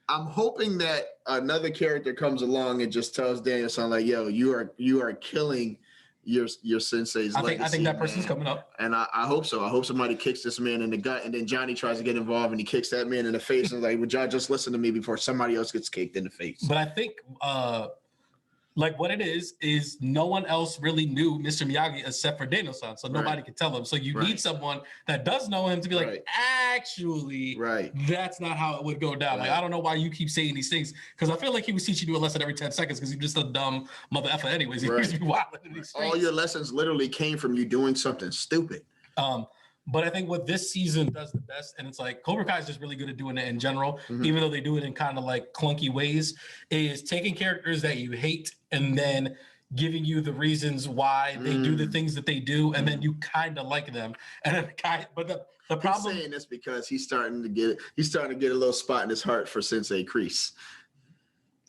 I'm hoping that another character comes along and just tells Danielson like, "Yo, you are killing your sensei's legacy." I think that person's coming up, and I hope so. I hope somebody kicks this man in the gut, and then Johnny tries to get involved, and he kicks that man in the face, and like, "Would y'all just listen to me before somebody else gets kicked in the face?" But I think, like what it is no one else really knew Mr. Miyagi except for Danielson, so nobody could tell him. So you need someone that does know him to be like, actually, that's not how it would go down. Like I don't know why you keep saying these things because I feel like he was teaching you a lesson every 10 seconds because you're just a dumb mother effer anyways. He used to be wilding in these streets. All your lessons literally came from you doing something stupid. But I think what this season does the best, and it's like Cobra Kai is just really good at doing it in general, even though they do it in kind of like clunky ways, is taking characters that you hate and then giving you the reasons why they do the things that they do, and then you kind of like them. And then but the problem he's saying this because he's starting to get a little spot in his heart for Sensei Kreese.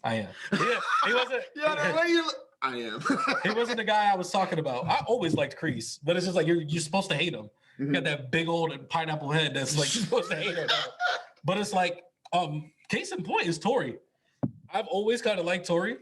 I am. Yeah, he wasn't. I am. He wasn't the guy I was talking about. I always liked Kreese, but it's just like you're supposed to hate him. You got that big old pineapple head that's like you're supposed to hate her. But it's like, case in point is Tori. I've always kind of liked Tori,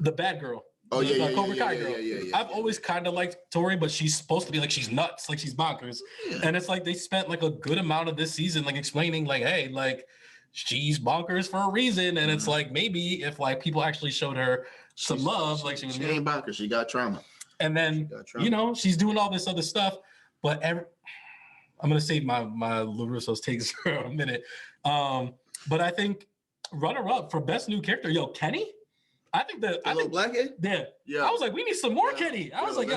the bad girl. Oh, the Cobra Kai girl. I've always kind of liked Tori, but she's supposed to be like she's nuts, like she's bonkers. Yeah. And it's like they spent like a good amount of this season like explaining like, hey, like she's bonkers for a reason. And it's like maybe if like people actually showed her some love, like she ain't bonkers, she got trauma. And then you know she's doing all this other stuff, but I'm gonna save my LaRusso's takes for a minute. But I think runner-up for best new character, Kenny. I think black kid? Yeah. I was like, we need some more Kenny. I was like,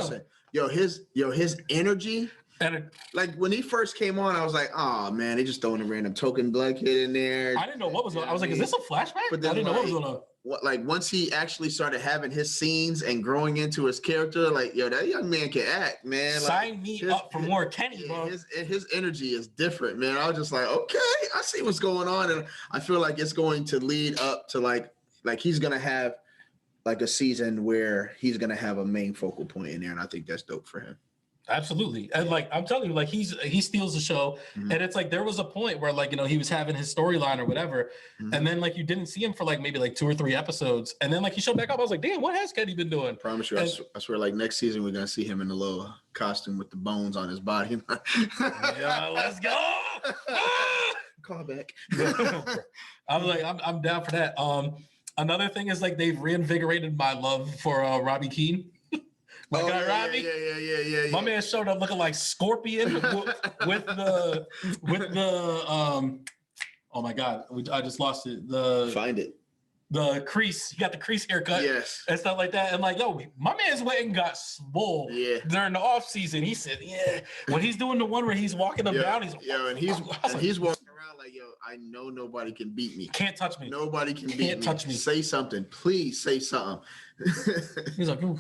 his energy. And like when he first came on, I was like, oh man, they just throwing a random token black kid in there. I didn't know what was going on. I was like, is this a flashback? But then, I didn't know what was going on. Like once he actually started having his scenes and growing into his character, like that young man can act, man. Sign me up for more Kenny, bro. His energy is different, man. I was just like, okay, I see what's going on, and I feel like it's going to lead up to like he's gonna have like a season where he's gonna have a main focal point in there, and I think that's dope for him. Absolutely. And like I'm telling you, like he steals the show. And it's like there was a point where like, he was having his storyline or whatever. And then like you didn't see him for like maybe like 2 or 3 episodes. And then like he showed back up. I was like, damn, what has Kenny been doing? Promise you, I swear like next season we're gonna see him in a little costume with the bones on his body. Yeah, let's go. Call back. I'm like, I'm down for that. Another thing is like they've reinvigorated my love for Robbie Keane. My guy Robbie. Yeah. My man showed up looking like Scorpion with the oh my God, I just lost it. Find it. The crease. He got the crease haircut. Yes. And stuff like that. And like, yo, my man's went and got swole during the off season. He said, when he's doing the one where he's walking up down, he's he's walking around like, yo, I know nobody can beat me. Can't touch me. Nobody can beat me. Can't touch me. Say something. Please say something. He's like, ooh.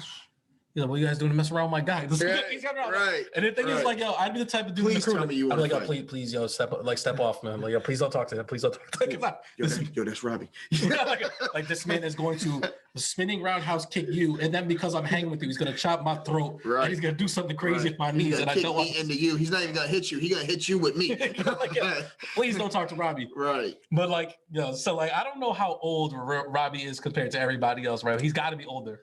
He's like, what are you guys doing to mess around with my guy? Right. And the thing is, like, yo, I'd be the type of dude in the crew. Tell me you I'd be like, yo, fight. please, yo, step off, man. Like, yo, please don't talk to him. Please don't talk to him. Yo, that's Robbie. like this man is going to spinning roundhouse kick you, and then because I'm hanging with you, he's gonna chop my throat. Right. And he's gonna do something crazy with my knees, and I don't want into you. He's not even gonna hit you. He's gonna hit you with me. like, yo, please don't talk to Robbie. Right. But like, yo, so like, I don't know how old Robbie is compared to everybody else, right? He's got to be older.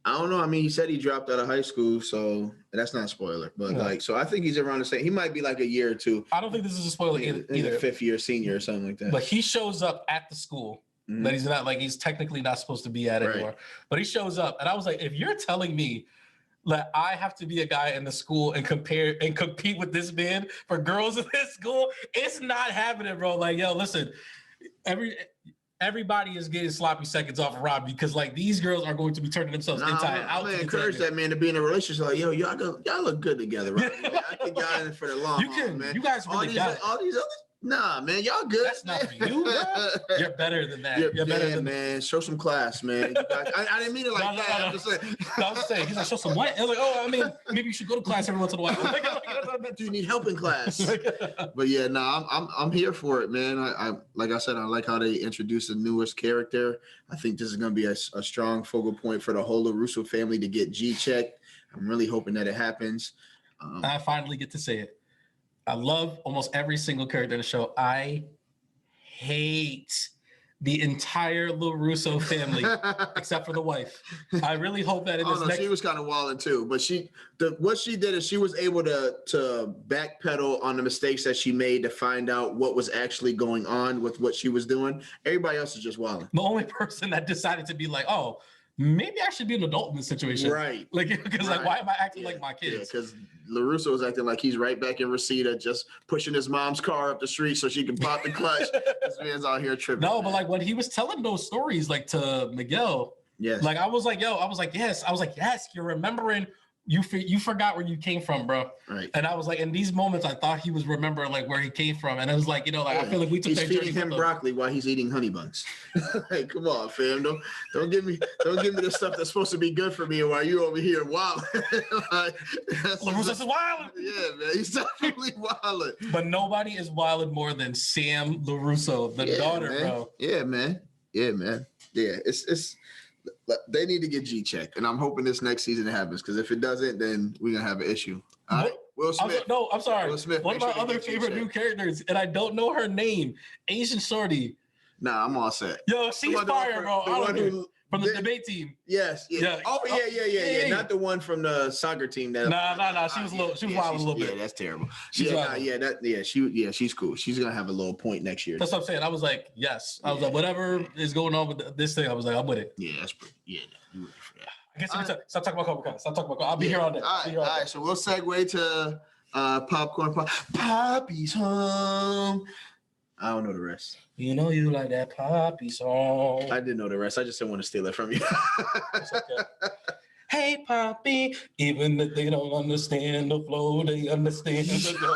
I don't know. I mean, he said he dropped out of high school, so that's not a spoiler. But like, so I think he's around the same. He might be like a year or two. I don't think this is a spoiler either. Fifth year senior or something like that. But he shows up at the school that he's not like he's technically not supposed to be at anymore. But he shows up, and I was like, if you're telling me that I have to be a guy in the school and compete with this man for girls in this school, it's not happening, bro. Like, yo, listen, everybody is getting sloppy seconds off of Rob because like these girls are going to be turning themselves inside out. I'm encourage that man to be in a relationship. Like, yo, y'all look good together, right? I think y'all in for the long haul, man. You guys really got it. All these others. Nah, man, y'all good. That's not for you, bro. You're better than that. You're better than man. Show some class, man. I didn't mean it like that. I'm just saying. I was just saying. He's like, show some what? I was like, oh, I mean, maybe you should go to class every once in a while. Do you need help in class? But yeah, I'm here for it, man. I like I said, I like how they introduced the newest character. I think this is going to be a strong focal point for the whole LaRusso family to get G-checked. I'm really hoping that it happens. I finally get to say it. I love almost every single character in the show. I hate the entire LaRusso family except for the wife. I really hope that she was kind of wilding too, but what she did is she was able to backpedal on the mistakes that she made to find out what was actually going on with what she was doing. Everybody else is just wilding. The only person that decided to be like, oh, maybe I should be an adult in this situation. Right. Like, because like, why am I acting like my kids? Yeah, because LaRusso is acting like he's right back in Reseda, just pushing his mom's car up the street so she can pop the clutch. This man's out here tripping. No, but like when he was telling those stories, like to Miguel, yes. Like I was like, yes, you're remembering. You forgot where you came from, bro. Right. And I was like, in these moments, I thought he was remembering like where he came from, and it was like, like I feel like we took that journey. He's feeding him broccoli while he's eating honey buns. Hey, come on, fam! Don't give me the stuff that's supposed to be good for me while you over here wild. LaRusso's wild. Yeah, man, he's definitely wild. But nobody is wild more than Sam LaRusso, the daughter, man. bro. Yeah, man. Yeah, it's. They need to get G-checked, and I'm hoping this next season it happens. Because if it doesn't, then we're gonna have an issue. All right, Will Smith. I'm sorry. Will Smith, one of my other favorite new characters, and I don't know her name. Asian shorty. Nah, I'm all set. Yo, she's fire, bro. From the debate team. Yes. Yeah. Oh, yeah. Not the one from the soccer team. Nah. She was wild a little bit. Yeah, that's terrible. She's cool. She's gonna have a little point next year. That's what I'm saying. I was like, yes. I was like, whatever is going on with this thing, I was like, I'm with it. Yeah, that's pretty. Yeah, you ready for that? I guess stop talking about Cobra Kai. Stop talking about Cobra. I'll be here all day. All right. So we'll segue to popcorn. Papi's home. I don't know the rest. You know you like that Papi song. I didn't know the rest. I just didn't want to steal it from you. It's okay. Hey, Papi, even if they don't understand the flow, they understand the flow.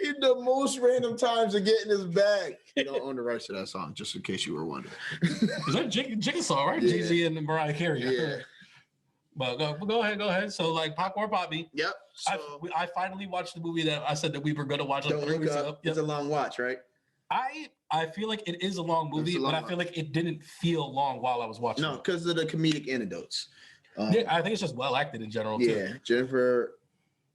In the most random times to get in his bag. You don't own the rights to that song, just in case you were wondering. Is that Jigsaw, right? Yeah. Jay-Z and Mariah Carey. Yeah. But go ahead. So like Popcorn Papi. Yep. So I finally watched the movie that I said that we were going to watch. Don't Look Up. It's a long watch, right? I feel like it is a long movie, but I feel like it didn't feel long while I was watching. No, because of the comedic anecdotes. I think it's just well acted in general. Yeah, too. Jennifer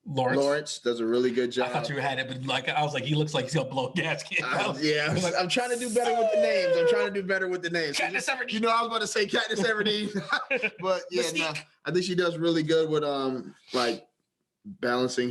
Lawrence does a really good job. I thought you had it, but like I was like, he looks like he's gonna blow a gasket. I'm trying to do better with the names. Katniss Everdeen. You know, I was about to say Katniss Everdeen, but yeah, no, I think she does really good with like balancing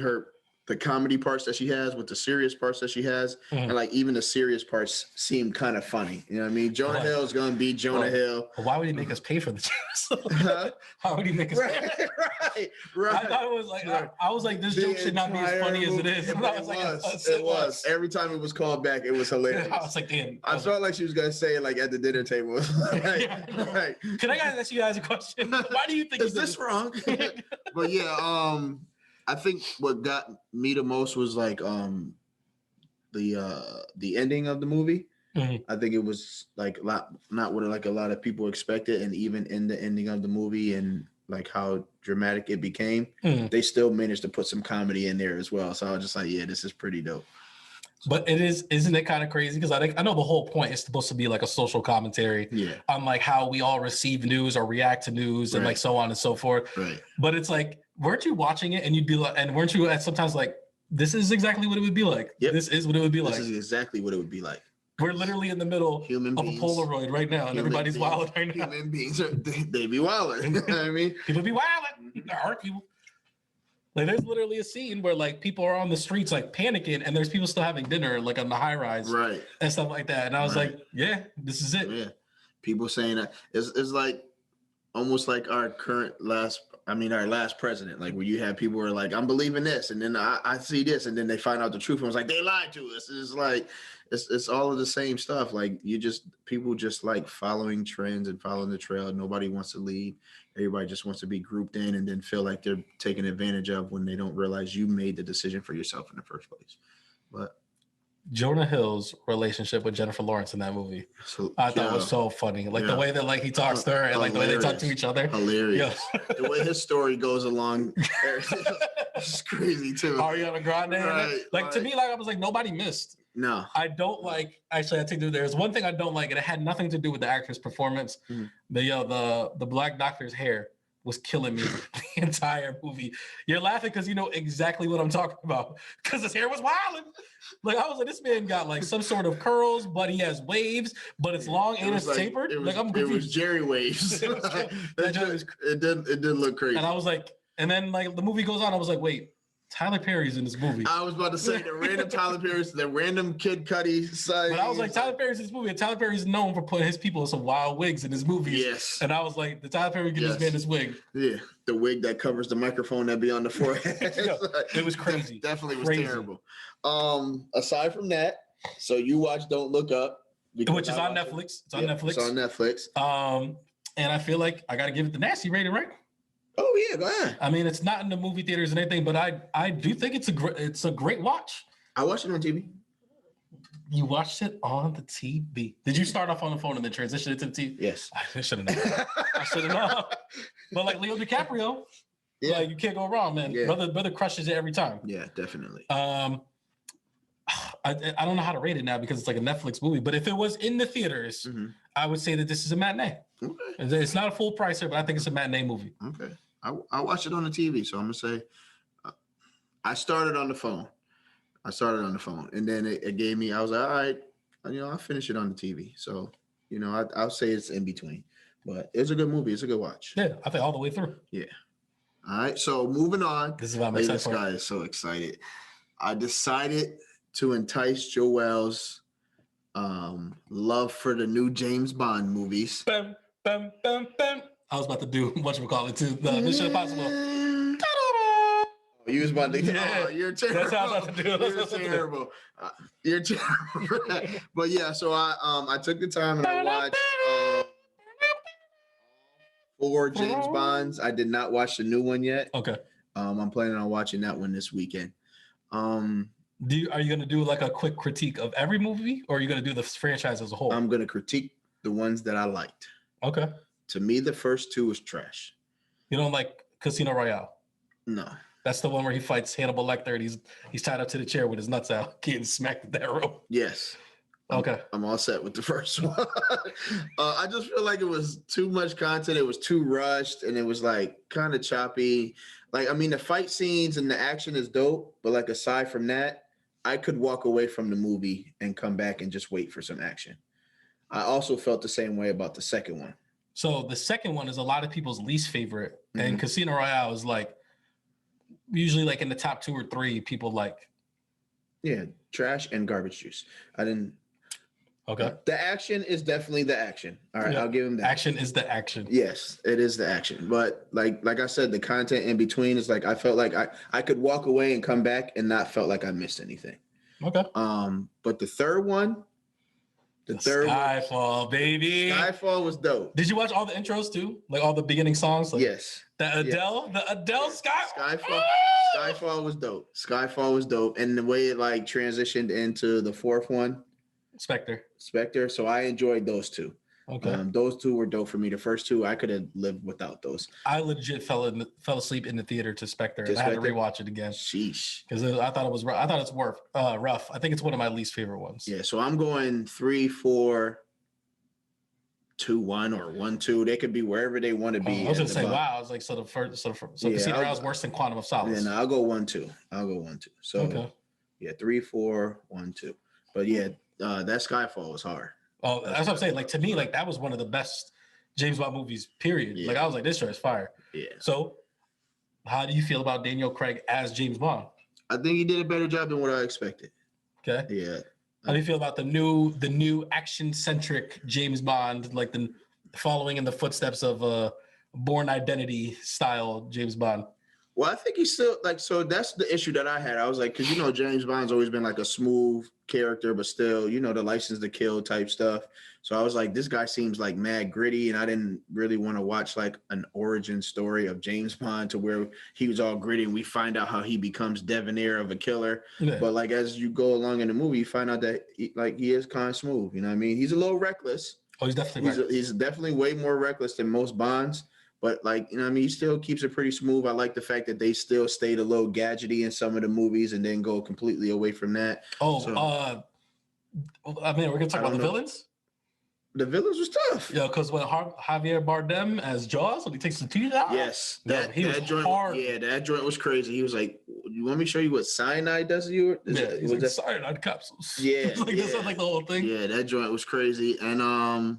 the comedy parts that she has with the serious parts that she has, and like even the serious parts seem kind of funny. You know what I mean? Jonah Hill is gonna be Jonah Hill. But why would he make us pay for the channel? How would he make us pay? Right. I thought it was like I was like, this joke should not be as funny as it is. It was. Every time it was called back, it was hilarious. I was like, damn. I felt like she was gonna say it like at the dinner table. Right. Can I ask you guys a question? Why do you think is this wrong? But yeah, I think what got me the most was like the ending of the movie. Mm-hmm. I think it was like not what like a lot of people expected, and even in the ending of the movie and like how dramatic it became, they still managed to put some comedy in there as well. So I was just like, yeah, this is pretty dope. But isn't it kind of crazy? Because I know the whole point is supposed to be like a social commentary on like how we all receive news or react to news and like so on and so forth. Right. But it's like, weren't you watching it and you'd be like, and weren't you sometimes like, this is exactly what it would be like. Yep. This is what it would be like. This is exactly what it would be like. We're literally in the middle of a Polaroid right now, and everybody's wilding right now. Human beings they be wilding. You know what I mean? People be wilding. There are people. Like there's literally a scene where like people are on the streets like panicking, and there's people still having dinner like on the high rise, right, and stuff like that. And I was like, yeah, this is it. Yeah, people saying that it's like almost like our last president, like where you have people who are like, I'm believing this, and then I see this, and then they find out the truth, and it's like they lied to us. It's like it's all of the same stuff. Like people just like following trends and following the trail. Nobody wants to lead. Everybody just wants to be grouped in and then feel like they're taken advantage of when they don't realize you made the decision for yourself in the first place. But Jonah Hill's relationship with Jennifer Lawrence in that movie, I thought was so funny. Like the way that like he talks to her and like the way they talk to each other. Hilarious. The way his story goes along, it's crazy too. Ariana Grande. Right, like to me, like I was like, nobody missed. No. I don't like, actually I think there's one thing I don't like, and it had nothing to do with the actor's performance. The black doctor's hair was killing me the entire movie. You're laughing because you know exactly what I'm talking about. Because his hair was wilding. Like I was like, this man got like some sort of curls, but he has waves, but it's long and it's tapered. It was Jerry waves. It didn't look crazy. And I was like, and then like the movie goes on, I was like, wait, Tyler Perry's in this movie. I was about to say the random Tyler Perry's, the random Kid Cudi side. But I was like, Tyler Perry's in this movie, and Tyler Perry's known for putting his people in some wild wigs in his movies. Yes. And I was like, the Tyler Perry give this man this wig. Yeah, the wig that covers the microphone that be on the forehead. It was crazy. Definitely was terrible. Aside from that, so you watch Don't Look Up. Which is on Netflix. It's on Netflix. It's on Netflix. And I feel like I got to give it the nasty rating, right? Oh yeah, go ahead. I mean, it's not in the movie theaters and anything, but I do think it's a great watch. I watched it on TV. You watched it on the TV. Did you start off on the phone and then transition it to the TV? Yes. I should have known. I should have known. But like Leo DiCaprio, like you can't go wrong, man. Yeah. Brother crushes it every time. Yeah, definitely. I don't know how to rate it now because it's like a Netflix movie. But if it was in the theaters, I would say that this is a matinee. Okay. It's not a full price here, but I think it's a matinee movie. Okay. I watched it on the TV, so I'm gonna say I started on the phone. And then it gave me. I was like, all right, I'll finish it on the TV. So I'll say it's in between, but it's a good movie. It's a good watch. Yeah, I think all the way through. Yeah. All right. So moving on. This is what I'm excited for. This guy is so excited. I decided to entice Joel's love for the new James Bond movies. Bam, bam, bam, bam. I was about to do whatchamacallit too. The Mission Impossible. You was about to you're terrible. That's how I was about to do it. You're terrible. You're terrible. But yeah, so I took the time and I watched 4 James Bonds. I did not watch the new one yet. Okay. I'm planning on watching that one this weekend. Are you gonna do like a quick critique of every movie, or are you gonna do the franchise as a whole? I'm gonna critique the ones that I liked. Okay. To me, the first 2 was trash. You don't like Casino Royale? No. That's the one where he fights Hannibal Lecter and he's tied up to the chair with his nuts out, getting smacked with that rope. Yes. Okay. I'm all set with the first one. I just feel like it was too much content. It was too rushed, and it was like kind of choppy. Like, I mean, the fight scenes and the action is dope, but like aside from that, I could walk away from the movie and come back and just wait for some action. I also felt the same way about the second one. So the second one is a lot of people's least favorite, and Casino Royale is like usually like in the top 2 or 3 people like. Yeah, trash and garbage juice. I didn't. Okay. The action is definitely the action. All right, Yep. I'll give him that. Action is the action. Yes, it is the action. But like I said, the content in between is like I felt like I could walk away and come back and not felt like I missed anything. Okay. But the third one, Skyfall, baby. Skyfall was dope. Did you watch all the intros too? Like all the beginning songs? Like Yes. The Adele Skyfall. Skyfall was dope. Skyfall was dope. And the way it like transitioned into the fourth one. Spectre. So I enjoyed those two. Okay. Those two were dope for me. The first two, I could have lived without those. I legit fell asleep in the theater to Spectre. And I had to rewatch it again. Sheesh. Because I thought it was rough. I thought it's rough. I think it's one of my least favorite ones. Yeah, so I'm going 3, 4, 2, 1 or 1, 2. They could be wherever they want to be. I was gonna say, wow. I was like, so Casino Royale is worse than Quantum of Solace. Yeah, no, I'll go 1, 2. So okay. Yeah, 3, 4, 1, 2. But yeah, that Skyfall was hard. Oh, that's what I'm saying. Like to me, like that was one of the best James Bond movies, period. Yeah. Like I was like, this show is fire. Yeah. So how do you feel about Daniel Craig as James Bond? I think he did a better job than what I expected. Okay. Yeah. How do you feel about the new action-centric James Bond, like the following in the footsteps of Bourne Identity style James Bond? Well, I think he's still like, so that's the issue that I had. I was like, because, James Bond's always been like a smooth character, but still, the License to Kill type stuff. So I was like, this guy seems like mad gritty, and I didn't really want to watch like an origin story of James Bond to where he was all gritty and we find out how he becomes debonair of a killer. Yeah. But like, as you go along in the movie, you find out that he is kind of smooth. You know what I mean? He's a little reckless. Oh, he's definitely he's definitely way more reckless than most Bonds. But like, he still keeps it pretty smooth. I like the fact that they still stayed a little gadgety in some of the movies and then go completely away from that. we're gonna talk about the villains. The villains was tough. Yeah, because when Javier Bardem as Jaws, when he takes the teeth out. Yes, that joint. Hard. Yeah, that joint was crazy. He was like, "You want me to show you what cyanide does to you?" He's like cyanide capsules. Yeah, That's like the whole thing. Yeah, that joint was crazy. And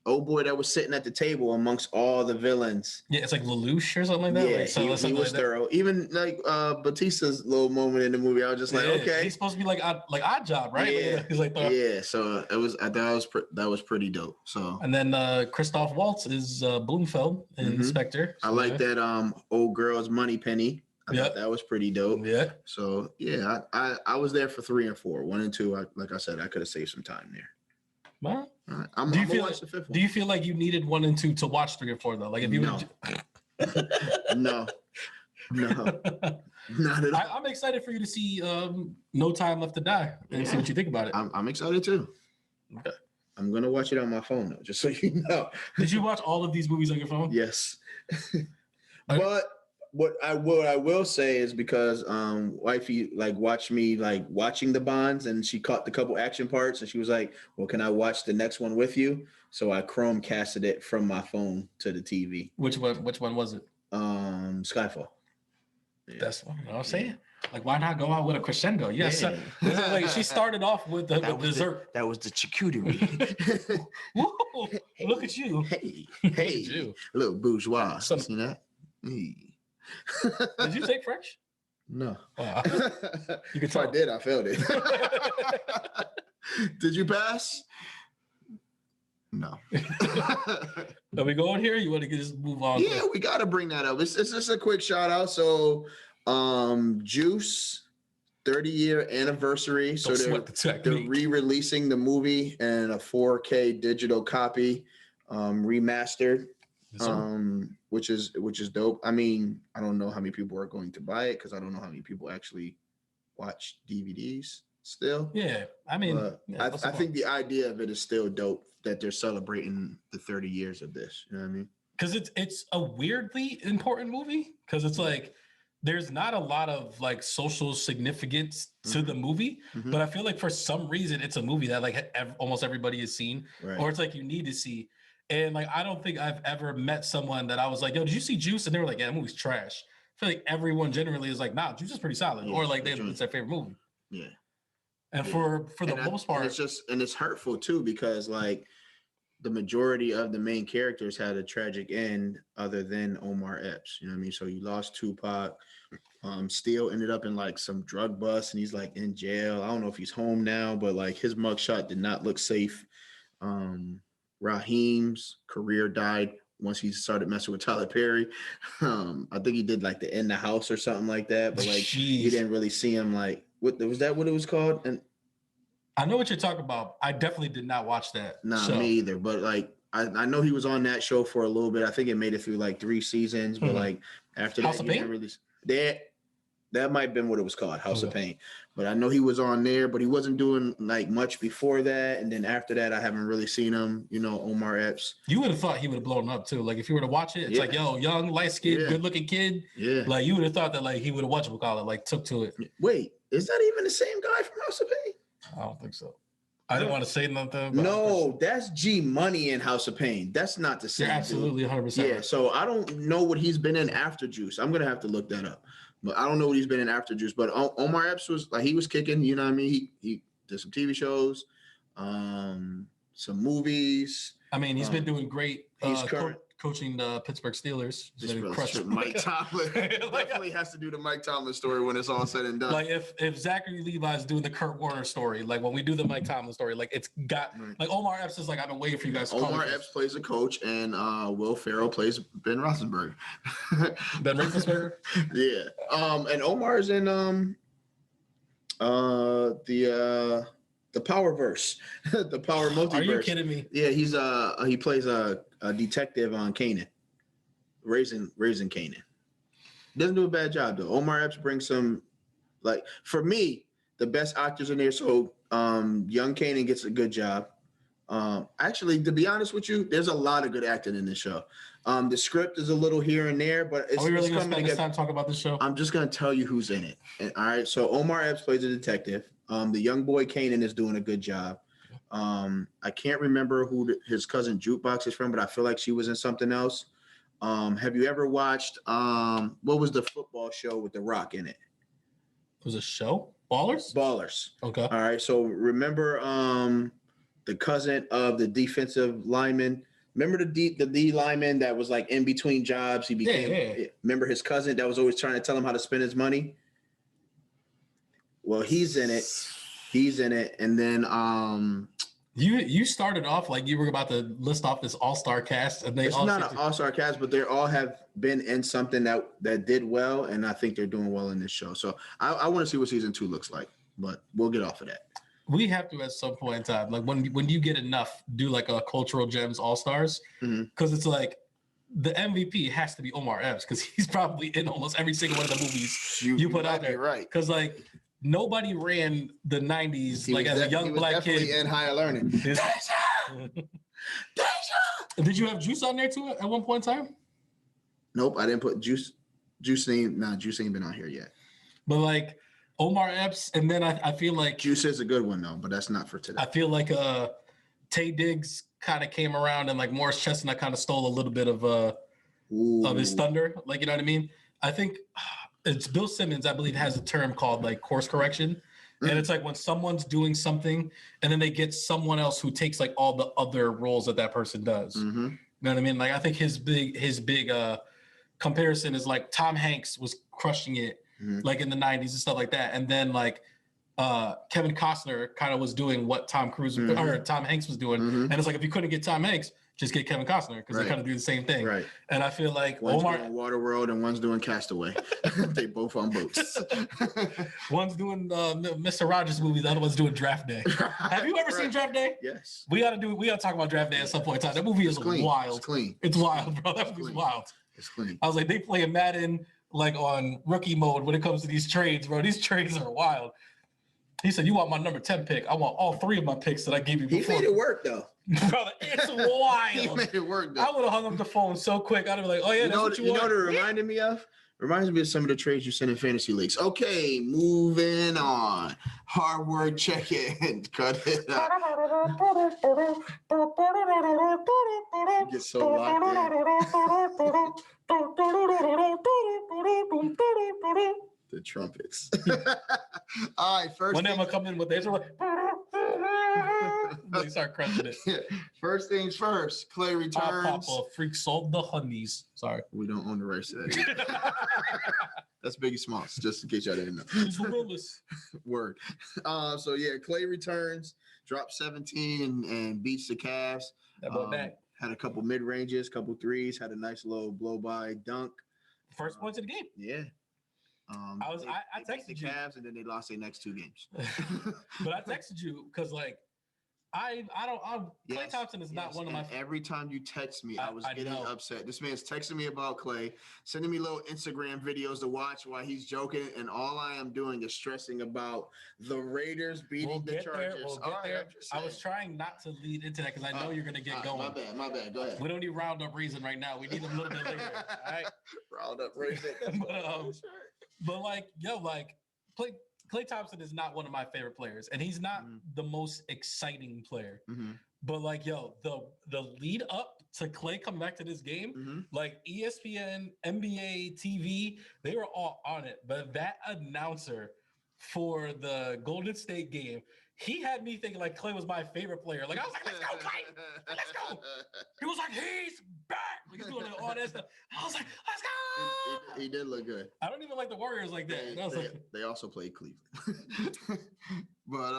old boy that was sitting at the table amongst all the villains. Yeah, it's like Lelouch or something like that. Yeah, he was thorough. Even like Batista's little moment in the movie, I was just like, okay, he's supposed to be like Odd Job, right? Yeah, he's like So it was. I thought that was pretty dope. So and then Christoph Waltz is Bloomfeld in Spectre. I like that. Old girl's money penny. I thought that was pretty dope. Yeah. So yeah, I was there for 3 and 4. 1 and 2, like I said, I could have saved some time there. Well, right. do you feel like you needed 1 and 2 to watch 3 and 4 though? Like if you no, not at all. I'm excited for you to see No Time Left to Die and see what you think about it. I'm excited too. Okay. I'm gonna watch it on my phone though, just so you know. Did you watch all of these movies on your phone? Yes. But what I will say is because wifey like watched me like watching the Bonds and she caught the couple action parts and she was like, well, can I watch the next one with you? So I Chromecasted it from my phone to the TV. Which one was it? Skyfall. Yeah. That's what I'm saying. Like, why not go out with a crescendo? Yes. Yeah. Like she started off with the dessert. That was the charcuterie. Woo, look at you. Hey, you. Little bourgeois. See that? Hey. Did you take French? No. Wow. If I did, I failed it. Did you pass? No. Are we going here? You want to just move on? Yeah, we got to bring that up. It's just a quick shout out. So, Juice 30-year anniversary. So they're re-releasing the movie in a 4K digital copy, remastered. Which is dope. I mean, I don't know how many people are going to buy it because I don't know how many people actually watch DVDs still. Yeah, I mean, I think the idea of it is still dope that they're celebrating the 30 years of this. You know what I mean? Because it's a weirdly important movie because it's like there's not a lot of like social significance to the movie, but I feel like for some reason it's a movie that like almost everybody has seen, or it's like you need to see. And like, I don't think I've ever met someone that I was like, yo, did you see Juice? And they were like, yeah, that movie's trash. I feel like everyone generally is like, nah, Juice is pretty solid. Or like it's their favorite movie. Yeah. And for the most part. And it's hurtful too, because like the majority of the main characters had a tragic end other than Omar Epps. You know what I mean? So you lost Tupac. Steele ended up in like some drug bust and he's like in jail. I don't know if he's home now, but like his mugshot did not look safe. Raheem's career died once he started messing with Tyler Perry. I think he did like the In the House or something like that, but like you didn't really see him like what was that what it was called? And I know what you're talking about. I definitely did not watch that. Nah, me either. But like I know he was on that show for a little bit. I think it made it through like 3 seasons, but like after House that, of he Pain? didn't really that might have been what it was called, House of Pain. But I know he was on there, but he wasn't doing like much before that. And then after that, I haven't really seen him, you know, Omar Epps. You would have thought he would have blown up too. Like if you were to watch it, it's like, yo, young, light-skinned, good-looking kid. Yeah. Like you would have thought that like he would have whatchamacallit, like took to it. Wait, is that even the same guy from House of Pain? I don't think so. I didn't want to say nothing. No, that's G Money in House of Pain. That's not the same. You're absolutely 100%. Yeah, so I don't know what he's been in after Juice. I'm gonna have to look that up, but I don't know what he's been in after Juice. But Omar Epps was like he was kicking. You know what I mean? He did some TV shows, some movies. I mean, he's been doing great. He's coaching the Pittsburgh Steelers. Mike Tomlin definitely has to do the Mike Tomlin story when it's all said and done. Like if Zachary Levi's doing the Kurt Warner story, like when we do the Mike Tomlin story, like it's got like Omar Epps is like I've been waiting for you guys. Omar Epps plays a coach, and Will Ferrell plays Ben Roethlisberger. Ben Roethlisberger. Yeah. And Omar is in the Powerverse, the Power Multiverse. Are you kidding me? Yeah, he plays a detective on Kanan, raising Kanan. Doesn't do a bad job though. Omar Epps brings some, like for me, the best actors in there. So young Kanan gets a good job. Actually, to be honest with you, there's a lot of good acting in this show. The script is a little here and there, but it's, are we really it's going to spend this together. time talking about this show? I'm just going to tell you who's in it. And, all right. So Omar Epps plays a detective. The young boy Kanan is doing a good job. I can't remember who his cousin Jukebox is from, but I feel like she was in something else. Have you ever watched what was the football show with The Rock in it? It was a show? Ballers? Okay. All right. So remember the cousin of the defensive lineman. Remember the D lineman that was like in between jobs? He became. Yeah. Remember his cousin that was always trying to tell him how to spend his money? Well, he's in it. And then you started off like you were about to list off this all-star cast, and it's not an all-star cast, but they all have been in something that did well, and I think they're doing well in this show. So I want to see what season 2 looks like, but we'll get off of that. We have to at some point in time, like when you get enough, do like a cultural gems all-stars, because it's like the MVP has to be Omar Epps because he's probably in almost every single one of the movies you put out there, right? Because like nobody ran the 90s like as a young black kid in higher learning. Did you have Juice on there too at one point in time? Nope, I didn't put Juice. Juice ain't been on here yet. But like Omar Epps, and then I feel like Juice is a good one though, but that's not for today. I feel like Tay Diggs kind of came around, and like Morris Chestnut kind of stole a little bit of his thunder. Like, you know what I mean? I think it's Bill Simmons, I believe, has a term called like course correction. And it's like when someone's doing something and then they get someone else who takes like all the other roles that person does. You know what I mean? Like I think his big comparison is like Tom Hanks was crushing it like in the 90s and stuff like that. And then like Kevin Costner kind of was doing what Tom Hanks was doing. And it's like, if you couldn't get Tom Hanks, just get Kevin Costner because they kind of do the same thing. Right. And I feel like one's doing Waterworld and one's doing Castaway. They both on boats. One's doing Mr. Rogers movie. The other one's doing Draft Day. Have you ever seen Draft Day? Yes. We gotta talk about Draft Day at some point in time. That movie is wild. It's clean. It's wild, bro. That movie's wild. It's clean. I was like, they play Madden like on rookie mode when it comes to these trades, bro. These trades are wild. He said, "You want my number 10 pick? I want all 3 of my picks that I gave you before." He made it work though. Brother, it's wild. He made it work though. I would have hung up the phone so quick. I'd be like, "Oh yeah, that's what you want." You know what it reminded me of? Reminds me of some of the trades you send in fantasy leagues. Okay, moving on. Hardwood check-in. Cut it out. You get so locked in. The trumpets. All right, first. When they come in with this, like, They start crushing it. First things first, Klay returns. Papa freaks all the honeys. Sorry. We don't own the rights to that. That's Biggie Smalls, just in case y'all didn't know. It's Willis. Word. So yeah, Klay returns, dropped 17 and beats the Cavs. That boy back. Had a couple mid ranges, couple threes, had a nice little blow by dunk. First points of the game. Yeah. I they texted beat the you. Cavs and then they lost their next 2 games. But I texted you because like Klay Thompson is not one of my. Every time you text me, I was getting upset. This man's texting me about Klay, sending me little Instagram videos to watch while he's joking, and all I am doing is stressing about the Raiders beating the Chargers. We'll get there. I was trying not to lead into that because I know you're gonna get going. My bad. Go ahead. We don't need round up reason right now. We need them a little bit later. All right. Round up reason. but like, Klay Thompson is not one of my favorite players, and he's not the most exciting player. But like, the lead up to Klay coming back to this game, like ESPN, NBA, TV, they were all on it. But that announcer for the Golden State game, he had me thinking like Klay was my favorite player. Like I was like, let's go, Klay, let's go. He was like, he's back. Like, he's doing all that stuff. I was like, let's go. He did look good. I don't even like the Warriors like that. They also played Cleveland. But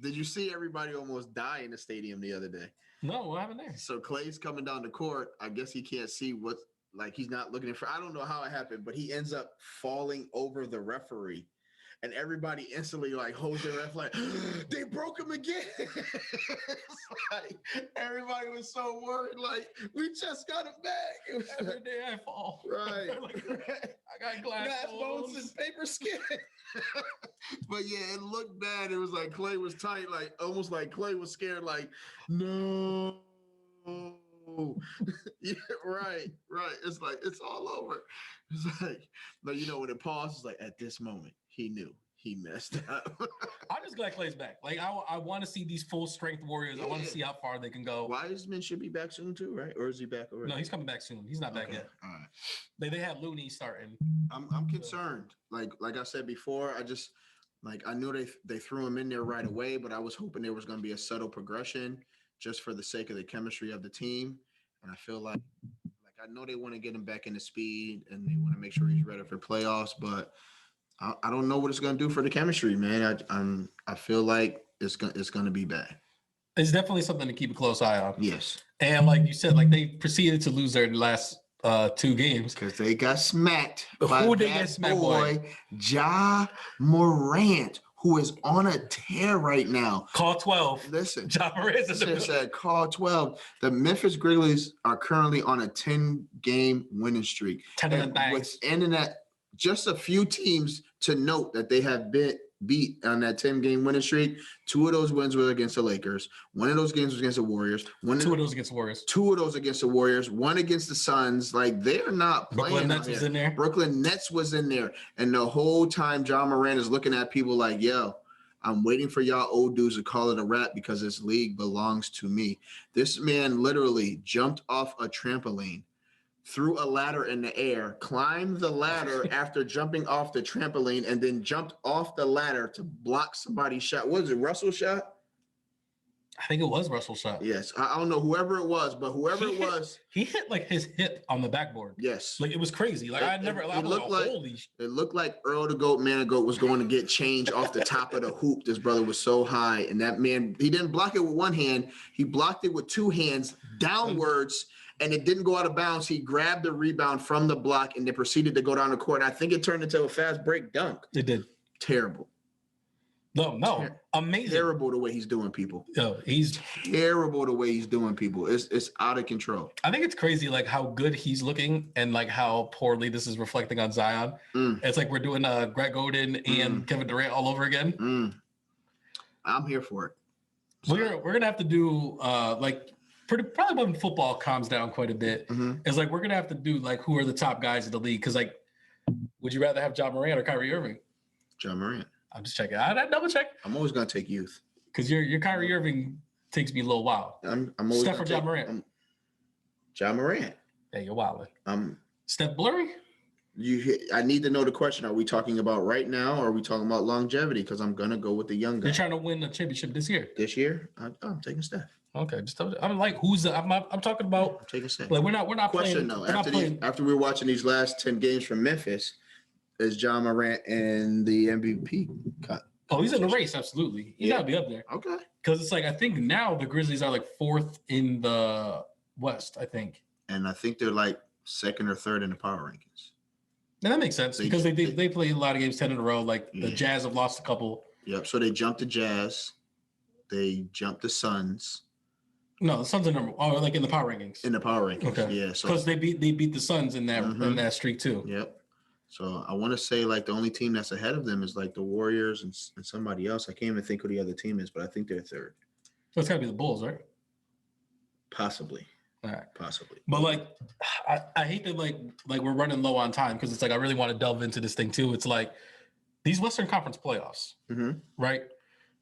did you see everybody almost die in the stadium the other day? No, what happened there? So Klay's coming down the court. I guess he can't see what's like. He's not looking in front. I don't know how it happened, but he ends up falling over the referee. And everybody instantly like holds their breath, like they broke him again. It's like everybody was so worried, like we just got him back. It was Every day I fall. Right. I got glass bones and paper skin. But yeah, it looked bad. It was like Klay was tight, like almost like Klay was scared, like no. Yeah, right. It's like it's all over. It's like, but you know when it paused, it's like at this moment he knew he messed up. I'm just glad Klay's back. Like I want to see these full strength Warriors. I want to see how far they can go. Wiseman should be back soon too, right? Or is he back already? No, he's coming back soon. He's not back yet. All right. They had Looney starting. I'm concerned. Like I said before, I knew they threw him in there right away, but I was hoping there was going to be a subtle progression just for the sake of the chemistry of the team. And I feel like I know they want to get him back into speed and they want to make sure he's ready for playoffs, but I don't know what it's going to do for the chemistry, man. I feel like it's going to be bad. It's definitely something to keep a close eye on. Yes. And like you said, like they proceeded to lose their last 2 games because they got smacked by who they that get smacked boy Ja Morant, who is on a tear right now. Call 12. Listen, Ja Morant said call 12. The Memphis Grizzlies are currently on a 10-game winning streak. 10 of the within that, just a few teams to note that they have been beat on that 10-game winning streak. 2 of those wins were against the Lakers. 1 of those games was against the Warriors. 2 of those against the Warriors. 2 of those against the Warriors. 1 against the Suns. Like they're not playing. Brooklyn Nets was in there. Brooklyn Nets was in there, and the whole time Ja Morant is looking at people like, "Yo, I'm waiting for y'all old dudes to call it a wrap because this league belongs to me." This man literally jumped off a trampoline, threw a ladder in the air, climbed the ladder after jumping off the trampoline, and then jumped off the ladder to block somebody's shot. What was it, Russell's shot? I think it was Russell's shot. Yes. I don't know whoever it was, but whoever it was. He hit like his hip on the backboard. Yes. Like it was crazy. Like it looked like Earl the Goat, Man the Goat was going to get change off the top of the hoop. This brother was so high. And that man, he didn't block it with one hand. He blocked it with 2 hands downwards. And it didn't go out of bounds. He grabbed the rebound from the block and then proceeded to go down the court. And I think it turned into a fast break dunk. It did. Terrible. No, amazing. Terrible the way he's doing people. He's terrible the way he's doing people. It's out of control. I think it's crazy, like how good he's looking and like how poorly this is reflecting on Zion. It's like we're doing Greg Oden and Kevin Durant all over again. I'm here for it. So, we're gonna have to do probably when football calms down quite a bit. It's like we're gonna have to do like who are the top guys in the league, because like, would you rather have Ja Morant or Kyrie Irving? Ja Morant. I'm just checking. I double check. I'm always gonna take youth because your Kyrie Irving takes me a little wild. I'm always Steph or Ja Morant. Ja Morant. Hey, you're wilding. Steph blurry. I need to know the question. Are we talking about right now or are we talking about longevity? Because I'm going to go with the young guy. They're trying to win the championship this year. This year? I'm taking Steph. Okay, just tell me. I'm like, I'm talking about. I'm taking Steph. Like, we're not question, playing. though. After we were watching these last 10 games from Memphis, is John Morant in the MVP cut? Oh, he's in the race, absolutely. He gotta be up there. Okay. Because it's like, I think now the Grizzlies are like 4th in the West, I think. And I think they're like 2nd or 3rd in the power rankings. And that makes sense because they play a lot of games 10 in a row. Like the Jazz have lost a couple. Yep. So they jumped the Jazz. They jumped the Suns. No, the Suns are like in the power rankings. In the power rankings. Okay. Yeah. So because they beat the Suns in that streak too. Yep. So I want to say like the only team that's ahead of them is like the Warriors and somebody else. I can't even think who the other team is, but I think they're 3rd. So it's gotta be the Bulls, right? Possibly. All right. Possibly. But like, I hate that like we're running low on time because it's like I really want to delve into this thing too. It's like these Western Conference playoffs, right?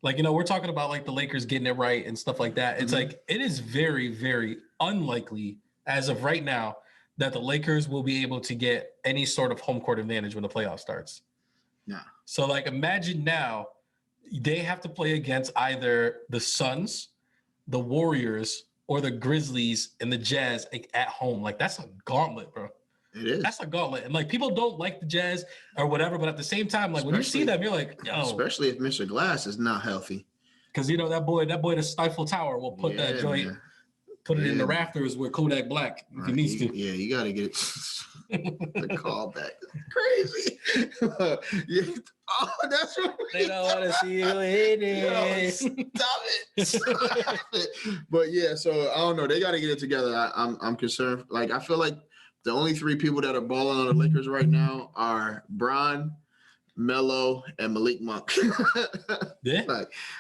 Like, we're talking about like the Lakers getting it right and stuff like that. It's like it is very, very unlikely as of right now that the Lakers will be able to get any sort of home court advantage when the playoff starts. No. So like imagine now they have to play against either the Suns, the Warriors, or the Grizzlies and the Jazz at home. Like that's a gauntlet, bro. It is. That's a gauntlet. And like people don't like the Jazz or whatever, but at the same time, like when you see them, you're like, yo. Especially if Mr. Glass is not healthy. Because that boy, the Stifle Tower will put that joint, man. put it in the rafters with Kodak Black if he needs to. Yeah, you gotta get it. The callback. Crazy. Yeah. Oh, that's what They don't want to see you in it. Stop it. But yeah, so I don't know. They gotta get it together. I'm concerned. Like I feel like the only 3 people that are balling on the Lakers right now are Bron, Melo, and Malik Monk. Yeah.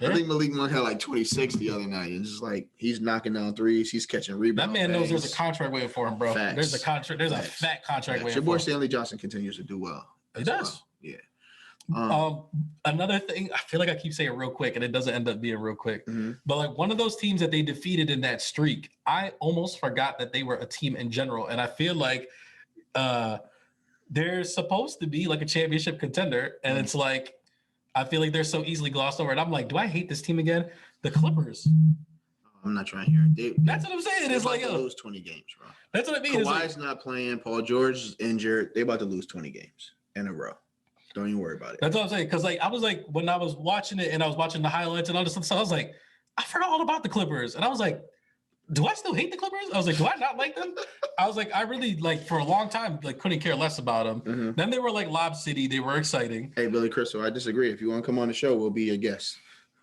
I think Malik Monk had like 26 the other night. And just like he's knocking down threes, he's catching rebounds. That man knows there's a contract waiting for him, bro. Facts. There's a contract. There's a fat contract waiting for him. Your boy Stanley Johnson continues to do well. He does. Well. Yeah. Another thing, I feel like I keep saying real quick, and it doesn't end up being real quick. But like one of those teams that they defeated in that streak, I almost forgot that they were a team in general, and I feel like they're supposed to be like a championship contender, and it's like I feel like they're so easily glossed over, and I'm like, do I hate this team again? The Clippers. I'm not trying to hear it. That's what I'm saying. It's like, lose 20 games, bro. That's what I mean. Kawhi's not playing. Paul George is injured. They about to lose 20 games in a row. Don't even worry about it. That's what I'm saying. Because like I was like when I was watching it and I was watching the highlights and all this stuff, I was like, I forgot all about the Clippers, and I was like, do I still hate the Clippers? I was like, do I not like them? I was like, I really like for a long time like couldn't care less about them. Then they were like Lob City. They were exciting. Hey, Billy Crystal, I disagree. If you want to come on the show, we'll be your guest.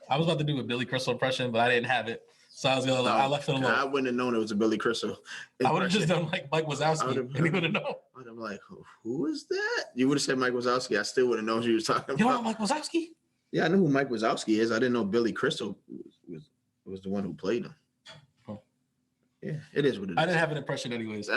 I was about to do a Billy Crystal impression, but I didn't have it. So I was gonna I left it alone. I wouldn't have known it was a Billy Crystal impression. I would have just done like Mike Wazowski, and he would have known. I'd have like, who is that? You would have said Mike Wazowski. I still would have known who you was talking about. You know Mike Wazowski? Yeah, I knew who Mike Wazowski is. I didn't know Billy Crystal was the one who played him. Oh. Yeah, it is what it is. I didn't have an impression anyways.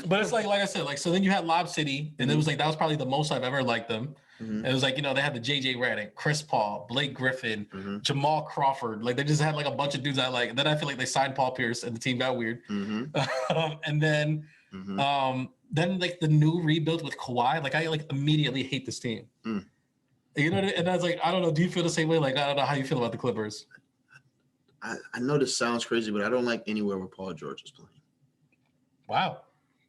But it's like I said, like so then you had Lob City, and it was like that was probably the most I've ever liked them. And it was like, they had the JJ Redick, Chris Paul, Blake Griffin, Jamal Crawford. Like they just had like a bunch of dudes I like. And then I feel like they signed Paul Pierce and the team got weird. And then like the new rebuild with Kawhi, like I like immediately hate this team. You know, and I was like, I don't know. Do you feel the same way? Like, I don't know how you feel about the Clippers. I know this sounds crazy, but I don't like anywhere where Paul George is playing. Wow.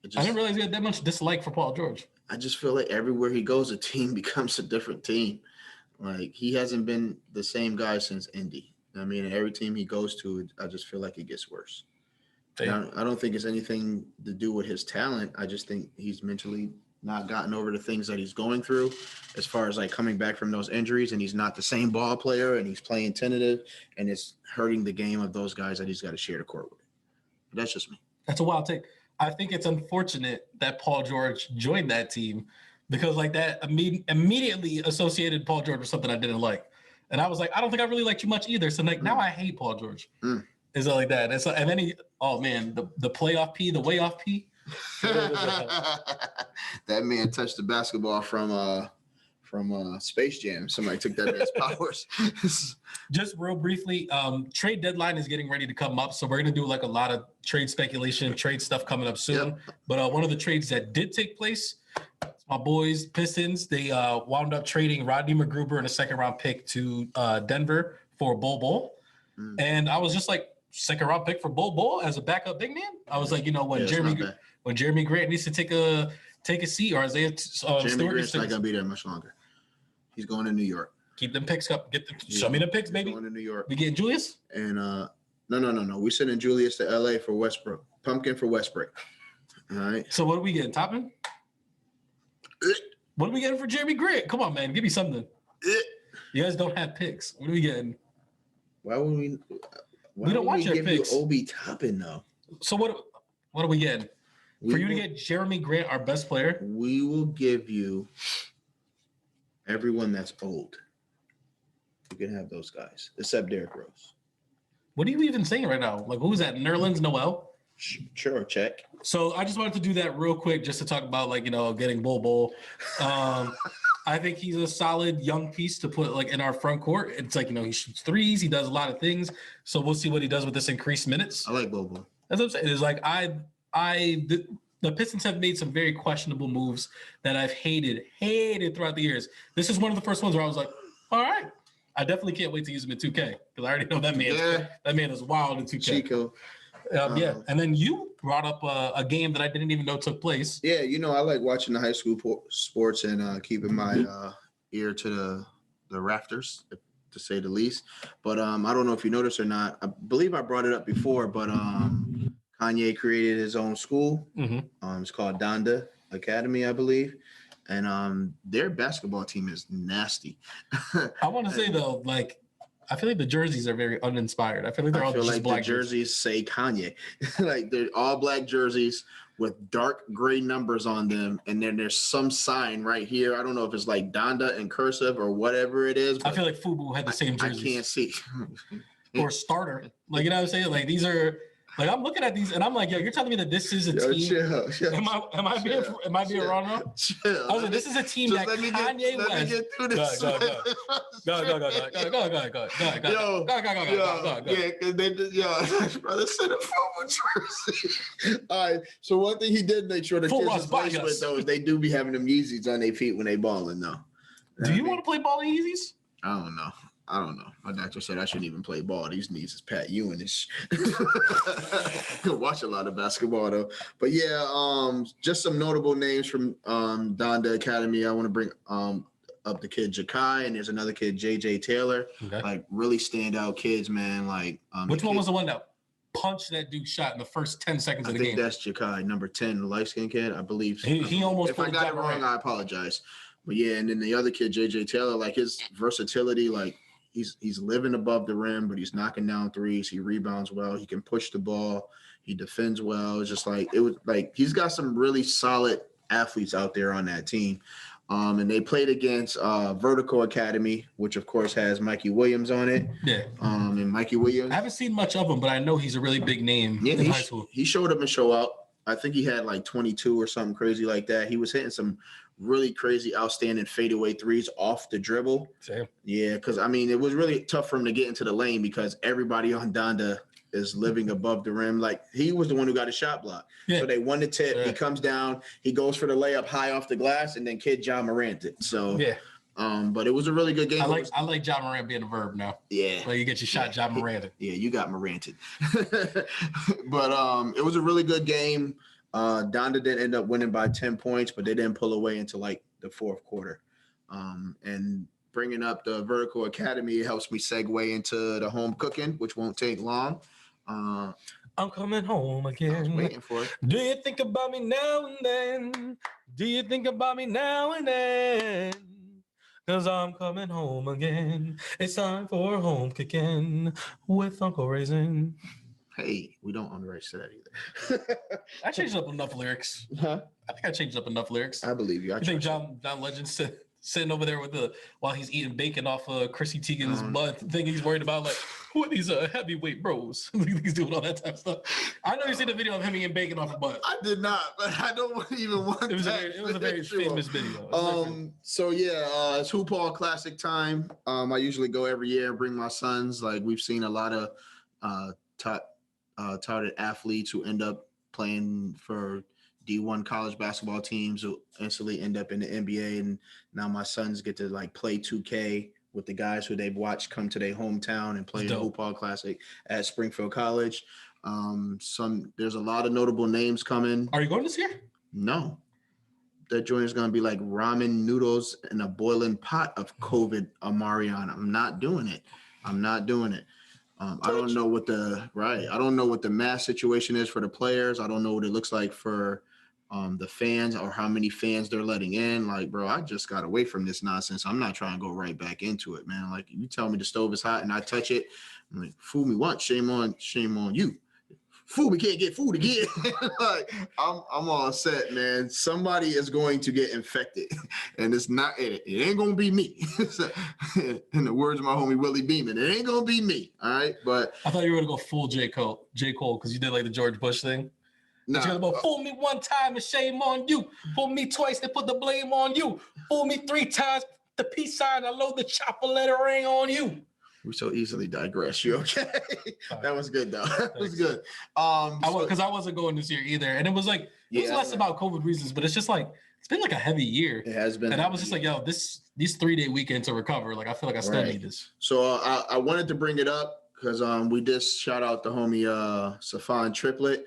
I didn't realize you had that much dislike for Paul George. I just feel like everywhere he goes, a team becomes a different team. Like he hasn't been the same guy since Indy. I mean, every team he goes to, I just feel like it gets worse. I don't think it's anything to do with his talent. I just think he's mentally not gotten over the things that he's going through as far as like coming back from those injuries, and he's not the same ball player, and he's playing tentative, and it's hurting the game of those guys that he's got to share the court with. But that's just me. That's a wild take. I think it's unfortunate that Paul George joined that team because like that immediately associated Paul George with something I didn't like. And I was like, I don't think I really liked you much either. So like now I hate Paul George. Is it like that? And then the playoff P, the way off P. That man touched the basketball from Space Jam. Somebody took that man's powers. Just real briefly, trade deadline is getting ready to come up. So we're going to do like a lot of trade speculation, trade stuff coming up soon. But one of the trades that did take place, My boys, Pistons, they wound up trading Rodney McGruber and a second-round pick to Denver for Bol. And I was just like, second-round pick for Bol as a backup big man? I was like, when Jeremy Grant needs to take a seat, or Isaiah Jeremy Grant's not going to be there much longer. He's going to New York. Keep them picks up. Show me the picks, baby. Going to New York. We getting Julius? And no. We sending Julius to LA for Westbrook. Pumpkin for Westbrook. All right. So what are we getting? Toppin? What are we getting for Jeremy Grant? Come on, man. Give me something. You guys don't have picks. What are we getting? Why would we? We don't want your picks. Obi Toppin though. So what are we getting? For you to get Jeremy Grant, our best player? We will give you everyone that's old. You can have those guys, except Derrick Rose. What are you even saying right now? Like, who's that? Nerlens Noel? Sure, check. So I just wanted to do that real quick just to talk about, getting Bol. I think he's a solid young piece to put, in our front court. It's he shoots threes. He does a lot of things. So we'll see what he does with this increased minutes. I like Bol. That's what I'm saying. It's the Pistons have made some very questionable moves that I've hated throughout the years. This is one of the first ones where I was like, all right. I definitely can't wait to use him in 2K because I already know that man is wild in 2K. Chico. And then you brought up a game that I didn't even know took place. Yeah, I like watching the high school sports and keeping my ear to the rafters, to say the least. But I don't know if you noticed or not. I believe I brought it up before, but Kanye created his own school. It's called Donda Academy, I believe. And their basketball team is nasty. I want to say, though, I feel like the jerseys are very uninspired. I feel like they're all just black. The jerseys say Kanye. They're all black jerseys with dark gray numbers on them. And then there's some sign right here. I don't know if it's like Donda in cursive or whatever it is. I feel like Fubu had the same jerseys. I can't see. Or Starter. You know what I'm saying? These are... I'm looking at these and I'm like, yo, you're telling me that this is a team. Chill. Am I being wrong now? Chill. I was like, this is a team that Kanye West. Let me get through this. Go. Brother said a football jersey. All right. So one thing he did make sure the kids is nice with though is they do be having them Yeezys on their feet when they balling though. Do you want to play ball in Yeezys? I don't know. My doctor said I shouldn't even play ball. These knees is Pat Ewing-ish. Watch a lot of basketball though. But yeah, just some notable names from Donda Academy. I want to bring up the kid Jakai, and there's another kid JJ Taylor. Okay. Really standout kids, man. Which one was the one that punched that dude shot in the first 10 seconds of the game? I think that's Jakai, number 10, the light-skinned kid. I believe so. He almost. If I got it wrong, I apologize. But yeah, and then the other kid JJ Taylor, his versatility, He's living above the rim, but he's knocking down threes. He rebounds well. He can push the ball. He defends well. It's just he's got some really solid athletes out there on that team. And they played against Vertical Academy, which of course has Mikey Williams on it. Yeah. And Mikey Williams. I haven't seen much of him, but I know he's a really big name in high school. He showed up and show out. I think he had 22 or something crazy like that. He was hitting some really crazy, outstanding fadeaway threes off the dribble. Same. Yeah, because, it was really tough for him to get into the lane because everybody on Donda is living above the rim. He was the one who got a shot block. Yeah. So they won the tip. Yeah. He comes down. He goes for the layup high off the glass, and then kid John Morant it. So, yeah. But it was a really good game. I like John Morant being a verb now. Yeah. You get your shot, John Morant. Yeah, you got Moranted. But it was a really good game. Donda did end up winning by 10 points, but they didn't pull away until the fourth quarter. And bringing up the Vertical Academy helps me segue into the home cooking, which won't take long. I'm coming home again. I was waiting for it. Do you think about me now and then? Do you think about me now and then? Cause I'm coming home again. It's time for home cooking with Uncle Raisin. Hey, we don't underwrite to that either. I changed up enough lyrics. Huh? I think I changed up enough lyrics. I believe you. I think John Legend sitting over there while he's eating bacon off of Chrissy Teigen's butt, thinking he's worried about who are these heavyweight bros? He's doing all that type of stuff. I know you see the video of him eating bacon off a butt. I did not, but I don't even want it was a very famous video. So yeah, it's Hoop Hall Classic time. I usually go every year and bring my sons. We've seen a lot of touted athletes who end up playing for D1 college basketball teams who instantly end up in the NBA. And now my sons get to like play 2K with the guys who they've watched come to their hometown and play in the Hoop Hall Classic at Springfield College. There's a lot of notable names coming. Are you going this year? No. That joint is going to be like ramen noodles in a boiling pot of COVID Amariana. I'm not doing it. I don't know what the mask situation is for the players. I don't know what it looks like for the fans or how many fans they're letting in. Like, bro, I just got away from this nonsense. I'm not trying to go right back into it, man. Like, you tell me the stove is hot and I touch it, I'm like, fool me once, shame on you. Fool, we can't get food again. Like, I'm all set, man. Somebody is going to get infected, and it ain't gonna be me. In the words of my homie Willie Beeman, it ain't gonna be me. All right, but I thought you were gonna go full J. Cole, because you did like the George Bush thing. Nah, you're gonna go, fool me one time and shame on you. Fool me twice and put the blame on you. Fool me 3 times, the peace sign, I load the chopper, let it ring on you. We so easily digress. You okay? That was good though. That was good. Because I wasn't going this year either, and it was like it was less about COVID reasons, but it's just like it's been like a heavy year. It has been, and I was just like, yo, these 3-day weekend to recover. Like I feel like I still need this. So I wanted to bring it up because we just shout out the homie Safan Triplet,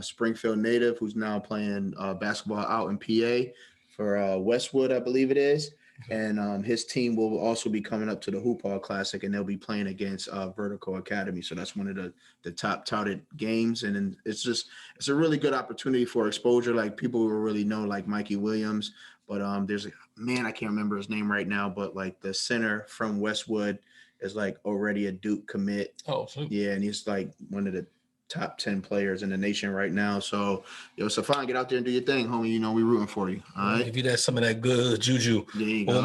Springfield native, who's now playing basketball out in PA for Westwood, I believe it is. And his team will also be coming up to the Hoop Hall Classic, and they'll be playing against Vertical Academy. So that's one of the top touted games. And it's a really good opportunity for exposure. Like, people will really know, like Mikey Williams. But there's a man, I can't remember his name right now, but like the center from Westwood is like already a Duke commit. Oh, sweet. Yeah, and he's like one of the top 10 players in the nation right now. So, yo, Safan, get out there and do your thing, homie. You know we rooting for you. All right. If you got some of that good juju, there you go.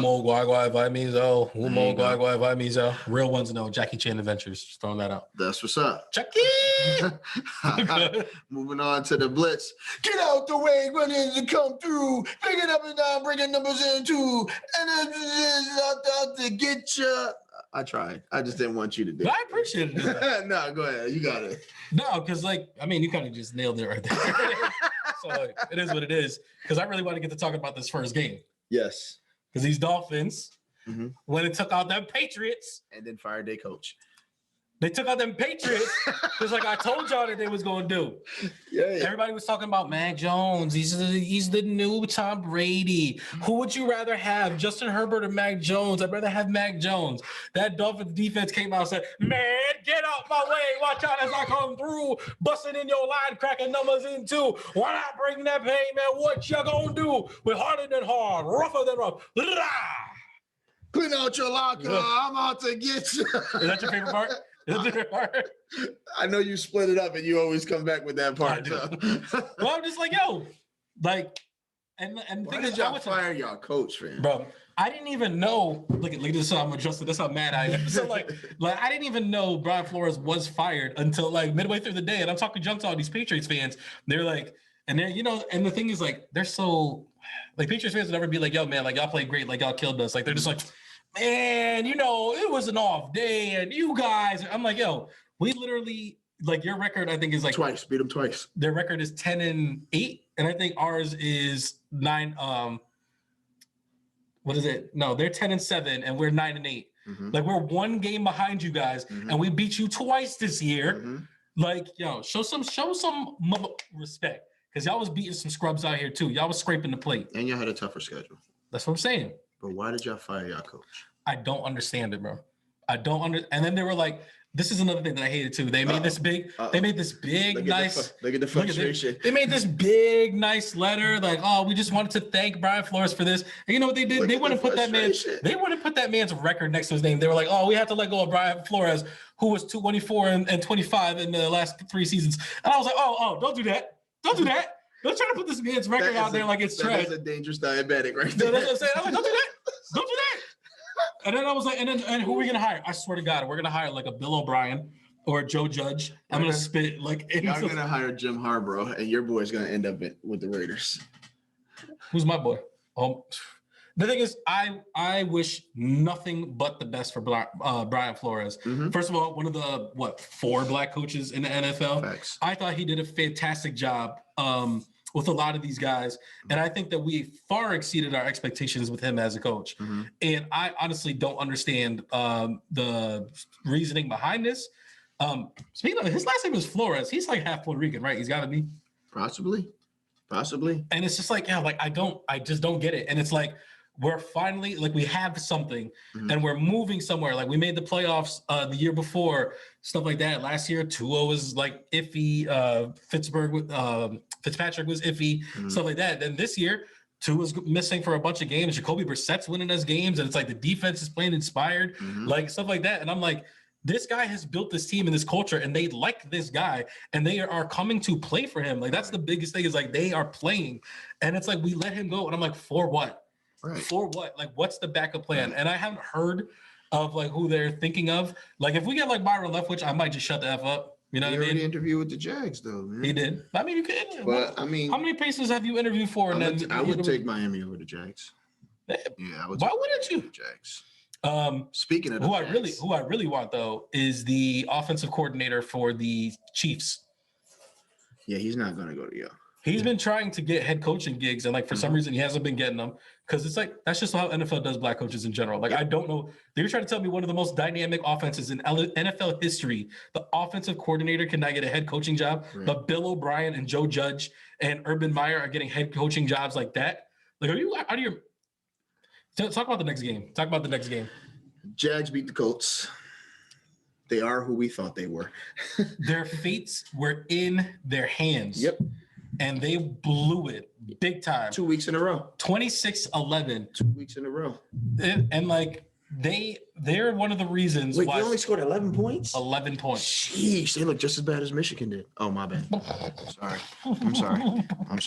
Real ones know. Jackie Chan Adventures. Just throwing that out. That's what's up. Jackie. Moving on to the Blitz. Get out the way, running to come through. Pick it up and down, bringing numbers in too. And out to get you. I tried. I just didn't want you to do it. I appreciate it. No, go ahead. You got it. No, because you kind of just nailed it right there. So it is what it is. Because I really want to get to talk about this first game. Yes. Because these Dolphins, when it took out them Patriots. And then fired their coach. They took out them Patriots because, like I told y'all that they was going to do. Yeah. Everybody was talking about Mac Jones. He's the new Tom Brady. Who would you rather have, Justin Herbert or Mac Jones? I'd rather have Mac Jones. That Dolphins defense came out and said, man, get out my way. Watch out as I come through, busting in your line, cracking numbers in two. Why not bring that pain, man? What you going to do? We're harder than hard, rougher than rough. Clean out your locker. I'm out to get you. Is that your favorite part? I know you split it up and you always come back with that part. So. Well, I'm just like, yo, like, and the thing is, y'all fire y'all coach, man? Bro, I didn't even know. Look at this. I'm adjusted. That's how mad I am. So like I didn't even know Brian Flores was fired until like midway through the day. And I'm talking junk to all these Patriots fans. They're like, and they're, and the thing is, like, they're so like Patriots fans would never be like, yo, man, like y'all played great, like y'all killed us. Like they're just like, man, it was an off day, and you guys. I'm like, yo, we literally, like, your record, I think, is like beat them twice. Their record is 10-8, and I think ours is 9. What is it? No, they're 10-7, and we're 9-8. Mm-hmm. Like, we're one game behind you guys, and we beat you twice this year. Mm-hmm. Like, yo, show some respect, because y'all was beating some scrubs out here too. Y'all was scraping the plate, and y'all had a tougher schedule. That's what I'm saying. But why did y'all fire y'all coach? I don't understand it, bro. And then they were like, this is another thing that I hated too. They made this big, nice. Look at the frustration. They made this big, nice letter like, oh, we just wanted to thank Brian Flores for this. And you know what they did? They wouldn't put that man's record next to his name. They were like, oh, we have to let go of Brian Flores, who was 24 and 25 in the last 3 seasons. And I was like, oh, don't do that. Don't do that. Don't try to put this man's record out there like it's trash. That's a dangerous diabetic right there. That's what I'm saying. I was like, don't do that. Don't do that. And then I was like, and who are we gonna hire? I swear to God, we're gonna hire like a Bill O'Brien or a Joe Judge. I'm gonna spit like. Y'all gonna hire Jim Harbaugh, and your boy's gonna end up with the Raiders. Who's my boy? The thing is, I wish nothing but the best for Brian Flores. Mm-hmm. First of all, one of the 4 black coaches in the NFL. Facts. I thought he did a fantastic job with a lot of these guys. And I think that we far exceeded our expectations with him as a coach. And I honestly don't understand the reasoning behind this. Speaking of, his last name is Flores. He's like half Puerto Rican, right? He's got to be. Possibly. And it's just like, yeah, like I just don't get it. And it's like, we're finally, like, we have something and we're moving somewhere. Like, we made the playoffs the year before, stuff like that. Last year, Tua was like iffy. Fitzpatrick was iffy, stuff like that. Then this year, Tua's missing for a bunch of games. Jacoby Brissett's winning us games. And it's like the defense is playing inspired, like stuff like that. And I'm like, this guy has built this team and this culture, and they like this guy, and they are coming to play for him. Like, that's the biggest thing, is like they are playing, and it's like we let him go, and I'm like, for what? Right. For what? Like, what's the backup plan? And I haven't heard of like who they're thinking of. Like, if we get like Byron Leftwich, I might just shut the F up. You know what I mean? He already interviewed with the Jags, though, man. He did. I mean, you could. But I mean, how many Pacers have you interviewed for? I would take Miami over the Jags. Yeah, I would. Why wouldn't you? The Jags. Speaking of who I really want though is the offensive coordinator for the Chiefs. Yeah, he's not gonna go to Yale. He's been trying to get head coaching gigs, and like for some reason he hasn't been getting them, because it's like that's just how NFL does black coaches in general. Like, I don't know. They're trying to tell me one of the most dynamic offenses in NFL history, the offensive coordinator cannot get a head coaching job, but Bill O'Brien and Joe Judge and Urban Meyer are getting head coaching jobs like that. Like, are you out of your? Talk about the next game. Jags beat the Colts. They are who we thought they were. Their fates were in their hands. Yep. And they blew it big time. 2 weeks in a row. 26-11. 2 weeks in a row. And like, they're one of the reasons why. They only scored 11 points? 11 points. Sheesh, they look just as bad as Michigan did. Oh, my bad. I'm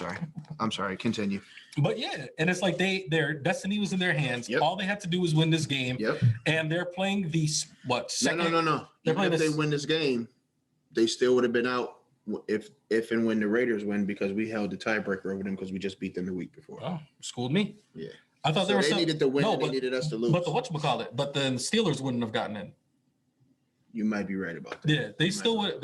sorry. Continue. But yeah, and it's like their destiny was in their hands. Yep. All they had to do was win this game. Yep. And they're playing the second? No. If they win this game, they still would have been out if and when the Raiders win, because we held the tiebreaker over them because we just beat them the week before. Oh, schooled me. Yeah. I thought they needed to win. They needed us to lose. But the Steelers wouldn't have gotten in. You might be right about that. Yeah, they still would.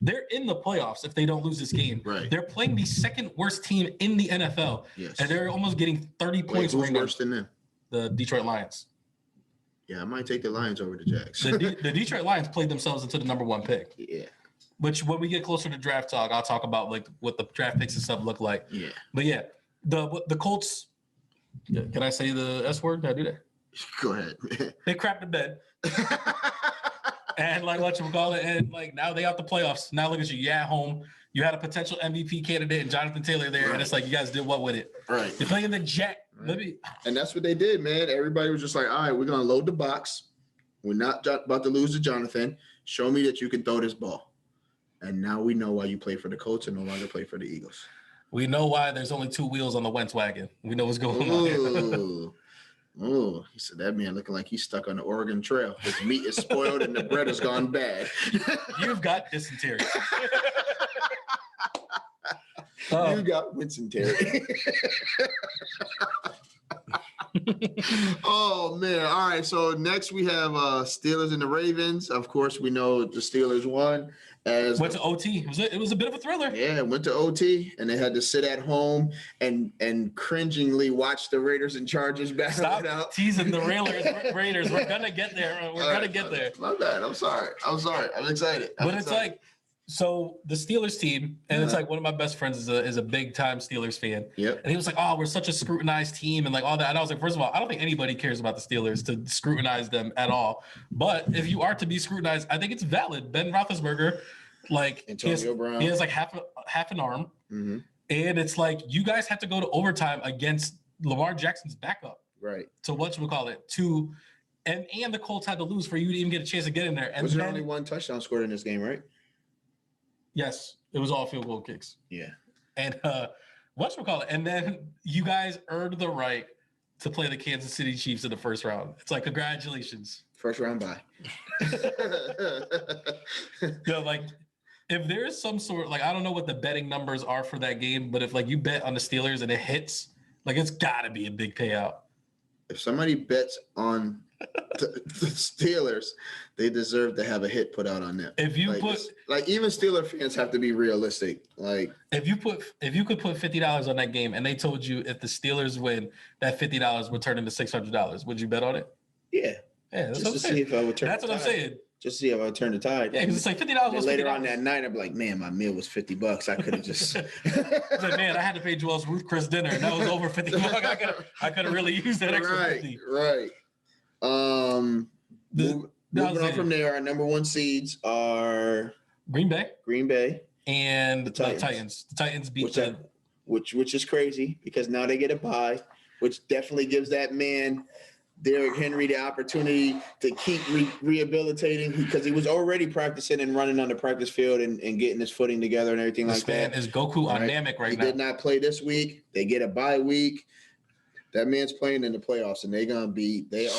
They're in the playoffs if they don't lose this game. Right. They're playing the second worst team in the NFL. Yes. And they're almost getting 30 points. Who's worse than them? The Detroit Lions. Yeah, I might take the Lions over the Jags. The Detroit Lions played themselves into the number one pick. Yeah. Which, when we get closer to draft talk, I'll talk about like what the draft picks and stuff look like. Yeah. But yeah, the Colts. Can I say the S word? Can I do that? Go ahead. They crapped the bed. And like whatchamacallit, and like now they out the playoffs. Now look at you. You at home. You had a potential MVP candidate and Jonathan Taylor there, and it's like you guys did what with it? Right. You're playing the Jet. Right. And that's what they did, man. Everybody was just like, all right, we're gonna load the box. We're not about to lose to Jonathan. Show me that you can throw this ball. And now we know why you play for the Colts and no longer play for the Eagles. We know why there's only two wheels on the Wentz wagon. We know what's going on. Oh, he said that man looking like he's stuck on the Oregon Trail. His meat is spoiled and the bread has gone bad. You've got dysentery. You got dysentery. Oh man! All right. So next we have Steelers and the Ravens. Of course, we know the Steelers won. Went to OT. It was a bit of a thriller. Yeah, went to OT, and they had to sit at home and cringingly watch the Raiders and Chargers battle it out. Stop teasing the Raiders. We're gonna get there. We're gonna get there. My bad. I'm sorry. I'm excited. It's like, so the Steelers team, and it's like one of my best friends is a big time Steelers fan. Yep. And he was like, "Oh, we're such a scrutinized team," and like all that. And I was like, first of all, I don't think anybody cares about the Steelers to scrutinize them at all. But if you are to be scrutinized, I think it's valid. Ben Roethlisberger, like Antonio Brown, he has like half an arm, and it's like you guys have to go to overtime against Lamar Jackson's backup, right? To and the Colts had to lose for you to even get a chance to get in there. And was there only one touchdown scored in this game, right? Yes, it was all field goal kicks. Yeah. And and then you guys earned the right to play the Kansas City Chiefs in the first round. It's like, congratulations. First round bye. Like, if there is some sort, like, I don't know what the betting numbers are for that game, but if like you bet on the Steelers and it hits, like, it's got to be a big payout. If somebody bets on the Steelers, they deserve to have a hit put out on them. If you even Steeler fans have to be realistic. Like if you could put $50 on that game and they told you if the Steelers win, that $50 would turn into $600, would you bet on it? Yeah. That's just what I'm to saying. see if I would turn. That's what I'm saying. Just see if I would turn the tide. Yeah, because it's like $50 was later $50. on that night, I'd be like, man, my meal was $50. I could have just. It's like, man, I had to pay Joel's Ruth Chris dinner, and that was over $50. I could have really used that extra $50. Right. Moving on from there, our number one seeds are Green Bay and the Titans. The Titans beat them. Which is crazy because now they get a bye, which definitely gives that man Derrick Henry the opportunity to keep rehabilitating because he was already practicing and running on the practice field and getting his footing together and everything like that. This man is Goku dynamic right now. He did not play this week. They get a bye week. That man's playing in the playoffs, and they are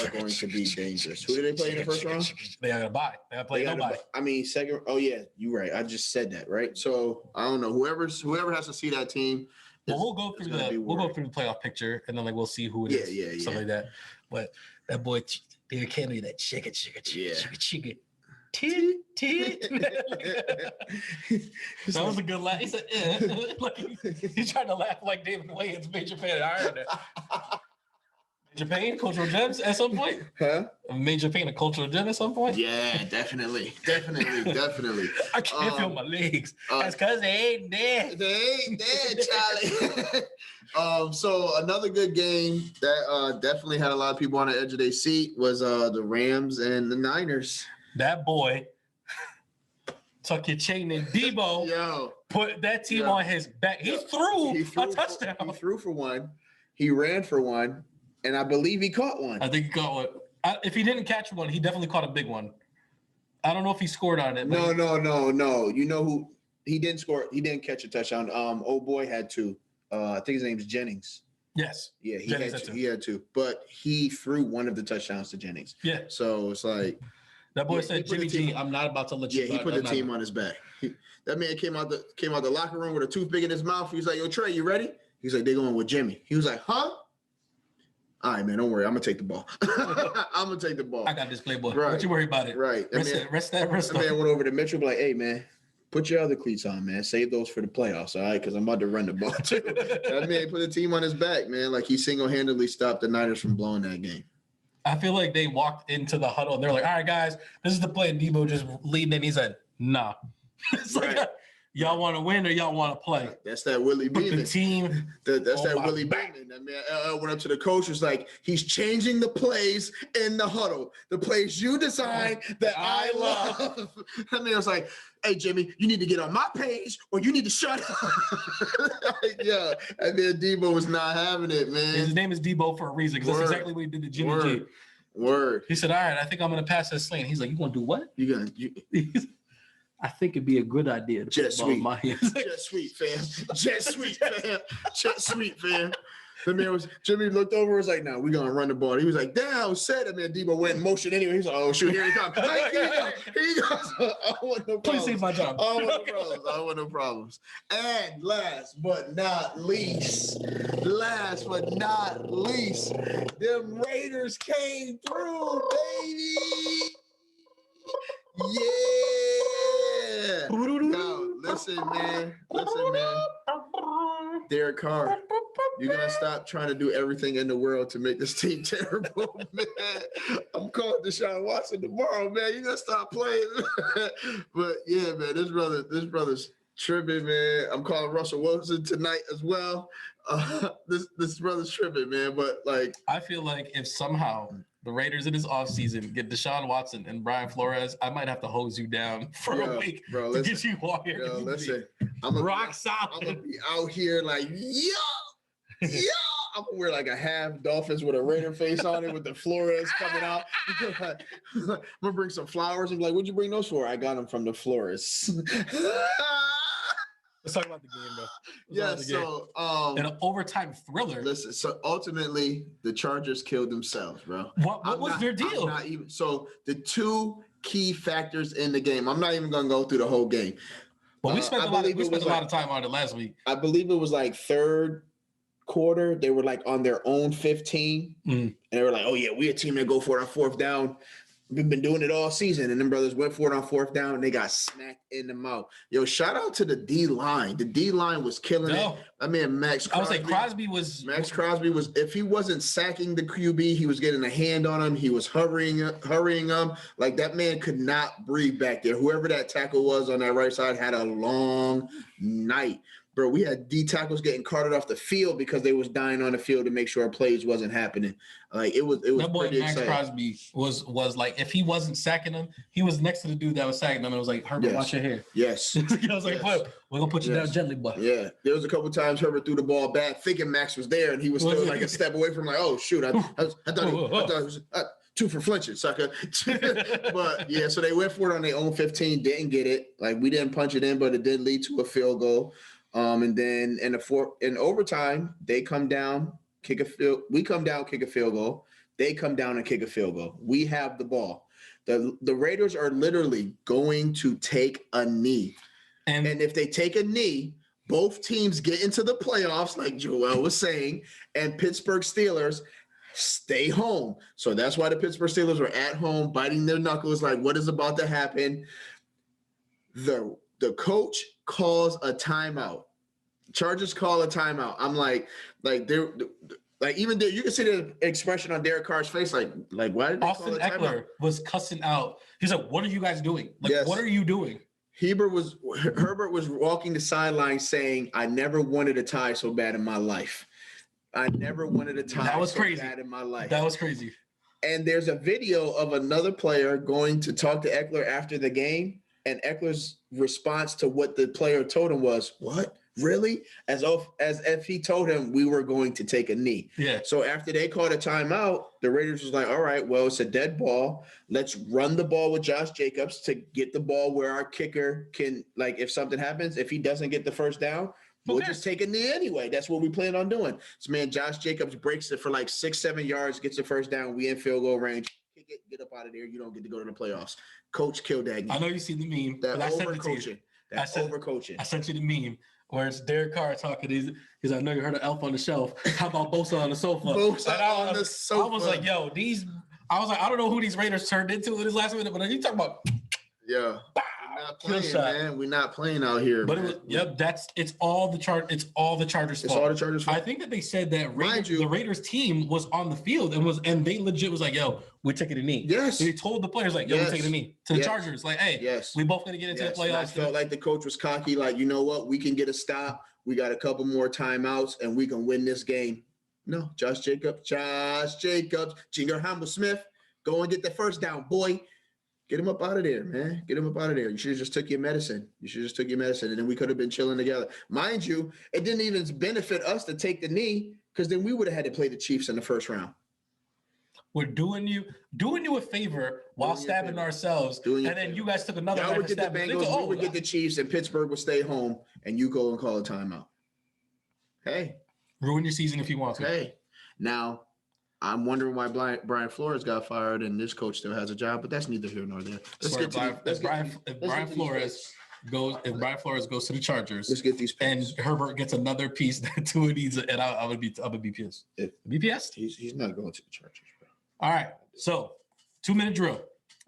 going to be dangerous. Who did they play in the first round? They got to bye. They got to play nobody. I mean, second. Oh yeah, you're right. I just said that, right? So I don't know. Whoever has to see that team. Well, we'll go through the playoff picture, and then we'k we'll see who it is. Yeah. Stuff like that. But that boy, Derrick Henry, that chicken. That was a good laugh. He said, like he's trying to laugh like David Wayans, Major Payne. I heard that. Major Payne, cultural gems at some point? Huh? Major Payne, a cultural gem at some point? Yeah, definitely. I can't feel my legs. That's because they ain't there. They ain't there, Charlie. So another good game that definitely had a lot of people on the edge of their seat was the Rams and the Niners. That boy, tuck your chain in Debo, put that team on his back. He threw a touchdown. He threw for one. He ran for one. And I believe he caught one. I think he caught one. If he didn't catch one, he definitely caught a big one. I don't know if he scored on it. No. You know who? He didn't score. He didn't catch a touchdown. Old boy had two. I think his name's Jennings. Yes. Yeah, he had two. But he threw one of the touchdowns to Jennings. Yeah. So it's like that boy said, "Jimmy G, I'm not about to let you." Yeah, he put the team on his back. That man came out the locker room with a toothpick in his mouth. He was like, "Yo, Trey, you ready?" He's like, "They're going with Jimmy." He was like, "Huh?" All right, man, don't worry. I'm going to take the ball. I got this playboy. Right. Don't you worry about it. Right. Rest that. That man went over to Mitchell, like, hey, man, put your other cleats on, man. Save those for the playoffs, all right? Because I'm about to run the ball, too. That man put the team on his back, man. Like, he single-handedly stopped the Niners from blowing that game. I feel like they walked into the huddle, and they're like, all right, guys, this is the play. And Debo just leading, and he said, nah. It's right. Like, y'all want to win or y'all want to play? That's that Willie Beeman. The team. That's that Willie Beeman. That man went up to the coach, was like, he's changing the plays in the huddle. The plays you design that I love. I mean, I was like, hey, Jimmy, you need to get on my page or you need to shut up. Yeah. And then Debo was not having it, man. His name is Debo for a reason because that's exactly what he did to Jimmy G. Word. He said, all right, I think I'm going to pass that sling. He's like, you want to do what? I think it'd be a good idea to Jet sweep. my hands. Jet sweep, fam. Jet sweep, fam. The man Jimmy looked over, was like, no, we're gonna run the ball. He was like, down, set. And then Debo went in motion anyway. He's like, oh shoot, here he comes. Here he goes. I want no problems. Please save my job. I want no problems. And last but not least, them Raiders came through, baby. Yeah. No, listen, man. Derek Carr, you're going to stop trying to do everything in the world to make this team terrible, man. I'm calling Deshaun Watson tomorrow, man. You're going to stop playing. But, yeah, man, this brother's tripping, man. I'm calling Russell Wilson tonight as well. This brother's tripping, man. But, like, I feel like if somehow the Raiders in this offseason get Deshaun Watson and Brian Flores, I might have to hose you down for a week to get you on here. Yo, listen, rock solid. I'm going to be out here like, yo. I'm going to wear like a half Dolphins with a Raider face on it with the Flores coming out. I'm going to bring some flowers and be like, what'd you bring those for? I got them from the florist. Let's talk about the game, bro. An overtime thriller. Listen, so ultimately the Chargers killed themselves, bro. What was their deal? So the two key factors in the game, I'm not even gonna go through the whole game. Well, we spent a lot of time on it last week. I believe it was like third quarter, they were like on their own 15. And they were like, oh, yeah, we a team that go for it on fourth down. We've been doing it all season. And them brothers went for it on fourth down and they got smacked in the mouth. Yo, shout out to the D-line. The D-line was killing it. I mean, Max Crosby was, if he wasn't sacking the QB, he was getting a hand on him. He was hurrying him. Like, that man could not breathe back there. Whoever that tackle was on that right side had a long night. Bro, we had D tackles getting carted off the field because they was dying on the field to make sure plays wasn't happening. Like it was that boy pretty Max exciting. Crosby was like, if he wasn't sacking him, he was next to the dude that was sacking him and was like, Herbert, watch your hair. Yes. I was like, we're gonna put you down gently, but yeah. There was a couple times Herbert threw the ball back, thinking Max was there, and he was still like a step away from like, oh shoot, I thought it was two for flinching, sucker. But yeah, so they went for it on their own 15, didn't get it. Like we didn't punch it in, but it did lead to a field goal. And then in overtime, they come down, kick a field. We come down, kick a field goal. They come down and kick a field goal. We have the ball. The Raiders are literally going to take a knee. And if they take a knee, both teams get into the playoffs, like Joel was saying, and Pittsburgh Steelers stay home. So that's why the Pittsburgh Steelers were at home, biting their knuckles, like what is about to happen. The coach calls a timeout. Chargers call a timeout. I'm like they're like even there, you can see the expression on Derek Carr's face, like why did they Austin call a timeout? Eckler was cussing out. He's like, "What are you guys doing? Like, Yes. what are you doing?" Herbert was walking the sideline saying, "I never wanted a tie so bad in my life. I never wanted a tie That was so crazy. bad in my life." That was crazy. And there's a video of another player going to talk to Eckler after the game, and Eckler's response to what the player told him was, "What? Really?" As if he told him we were going to take a knee. Yeah. So after they called a timeout, the Raiders was like, all right, well, it's a dead ball. Let's run the ball with Josh Jacobs to get the ball where our kicker can, like, if something happens, if he doesn't get the first down, we'll just take a knee anyway. That's what we plan on doing. So, man, Josh Jacobs breaks it for like 6-7 yards, gets the first down. We in field goal range. Get up out of there. You don't get to go to the playoffs. Coach killed that game. I know you see the meme. That but I sent it to you. overcoaching. That overcoaching. I sent you the meme where it's Derek Carr talking. He's I know you heard of Elf on the Shelf. How about Bosa on the sofa? Bosa on the sofa. I was like, yo, I don't know who these Raiders turned into in this last minute, but you talking about yeah. We're not playing, man. We're not playing out here. But man. it's all the Chargers. It's all the Chargers. I think that they said that the Raiders team was on the field and they legit was like, yo, we're taking a knee. Yes. They told the players like, yo, we're taking a knee to the Chargers. Like, hey, we both gonna get into the playoffs. And I felt like the coach was cocky, like, you know what? We can get a stop. We got a couple more timeouts and we can win this game. No, Josh Jacobs, Jinger Hamble Smith, go and get the first down, boy. Get him up out of there, man. Get him up out of there. You should have just took your medicine. And then we could have been chilling together. Mind you, it didn't even benefit us to take the knee because then we would have had to play the Chiefs in the first round. We're doing you a favor while stabbing ourselves, and then you guys took another. Y'all would get the Bengals, we would get the Chiefs, and Pittsburgh would stay home, and you go and call a timeout. Hey. Ruin your season if you want to. Hey. Now, I'm wondering why Brian Flores got fired and this coach still has a job, but that's neither here nor there. If Brian Flores goes to the Chargers, let's get these picks. And Herbert gets another piece that Tua needs, and I would be pissed. BPS? He's not going to the Chargers, bro. All right, so 2-minute drill.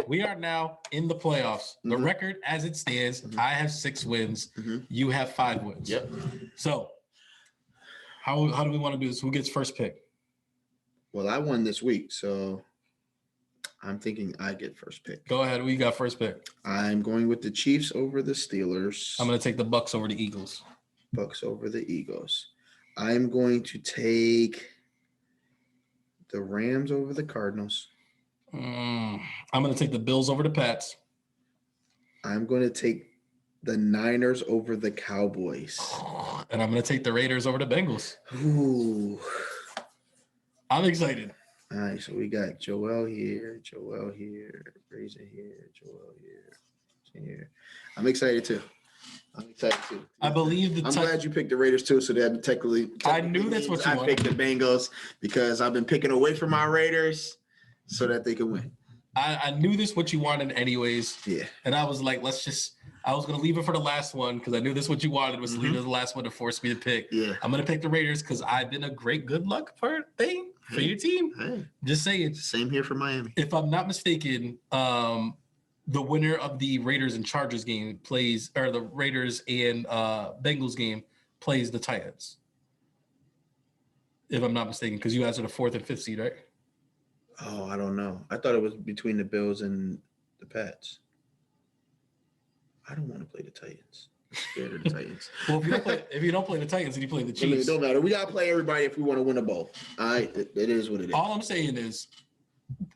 We are now in the playoffs. The record as it stands, I have 6 wins. You have 5 wins. Yep. So how do we want to do this? Who gets first pick? Well, I won this week, so I'm thinking I get first pick. Go ahead. We got first pick. I'm going with the Chiefs over the Steelers. I'm going to take the Bucks over the Eagles. Bucks over the Eagles. I'm going to take the Rams over the Cardinals. I'm going to take the Bills over the Pats. I'm going to take the Niners over the Cowboys. And I'm going to take the Raiders over the Bengals. Ooh. I'm excited. All right, so we got Joel here, Raisa here, Joel here. I'm excited too. I believe I'm glad you picked the Raiders too, so that technically I knew that's what you wanted. I picked the Bengals because I've been picking away from my Raiders so that they can win. I knew this what you wanted anyways. Yeah. And I was like, let's just I was going to leave it for the last one because I knew this is what you wanted was to leave it as the last one to force me to pick. Yeah. I'm going to pick the Raiders because I've been a great good luck for your team. Hey, Just saying. same here for Miami. If I'm not mistaken, the winner of the Raiders and Chargers game plays, or the Raiders and Bengals game plays the Titans. If I'm not mistaken, because you guys are the 4th and 5th seed, right? Oh, I don't know. I thought it was between the Bills and the Pats. I don't want to play the Titans. I'm scared of the Titans. Well, if you don't play the Titans, then you play the I mean, Chiefs. it don't matter. We gotta play everybody if we want to win a bowl. All right, it is what it is. All I'm saying is,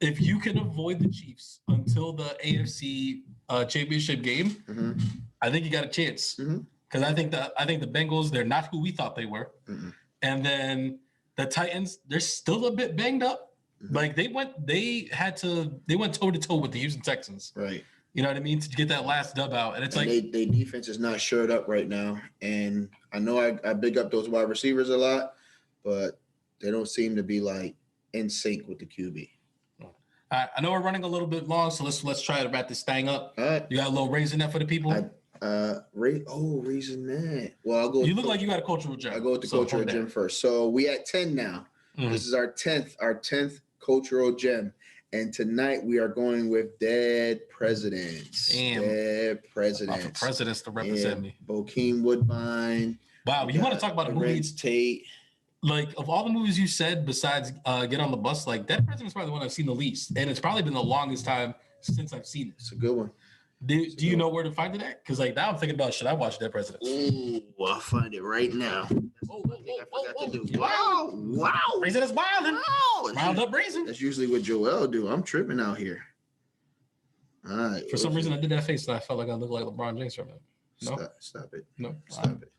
if you can avoid the Chiefs until the AFC championship game, Mm-hmm. I think you got a chance. Mhm. Because I think the Bengals, they're not who we thought they were. Mhm. And then the Titans, they're still a bit banged up. Mhm. Like they went toe to toe with the Houston Texans. Right. You know what I mean? To get that last dub out. And it's And like they defense is not shored up right now. And I know I big up those wide receivers a lot, but they don't seem to be like in sync with the QB. I know we're running a little bit long, so let's try to wrap this thing up. All right. You got a little Raisinet for the people? Raisinet. Well, I'll go. You look like you got a cultural gym. I go with the So cultural hold that. gym first. So we at 10 now. Mhm. This is our 10th cultural gem. And tonight we are going with Dead Presidents. Damn. Dead Oh, Presidents. for presidents to represent me. Bokeem Woodbine. Wow, you want to talk about a movie? Lorenz Tate. Like of all the movies you said, besides Get on the Bus, like Dead President's probably the one I've seen the least, and it's probably been the longest time since I've seen it. It's a good one. Do you know where to find it at? Because like now I'm thinking about should I watch Dead Presidents? Ooh, I'll find it right now. That's Whoa, one thing I forgot to do. You Wow. Wow. Raisin is wilding. Wow. Wild up Raisin. That's usually what Joel do. I'm tripping out here. All right. For some reason, I did that face and I felt like I looked like LeBron James for a minute. No, Stop it. no. Stop it.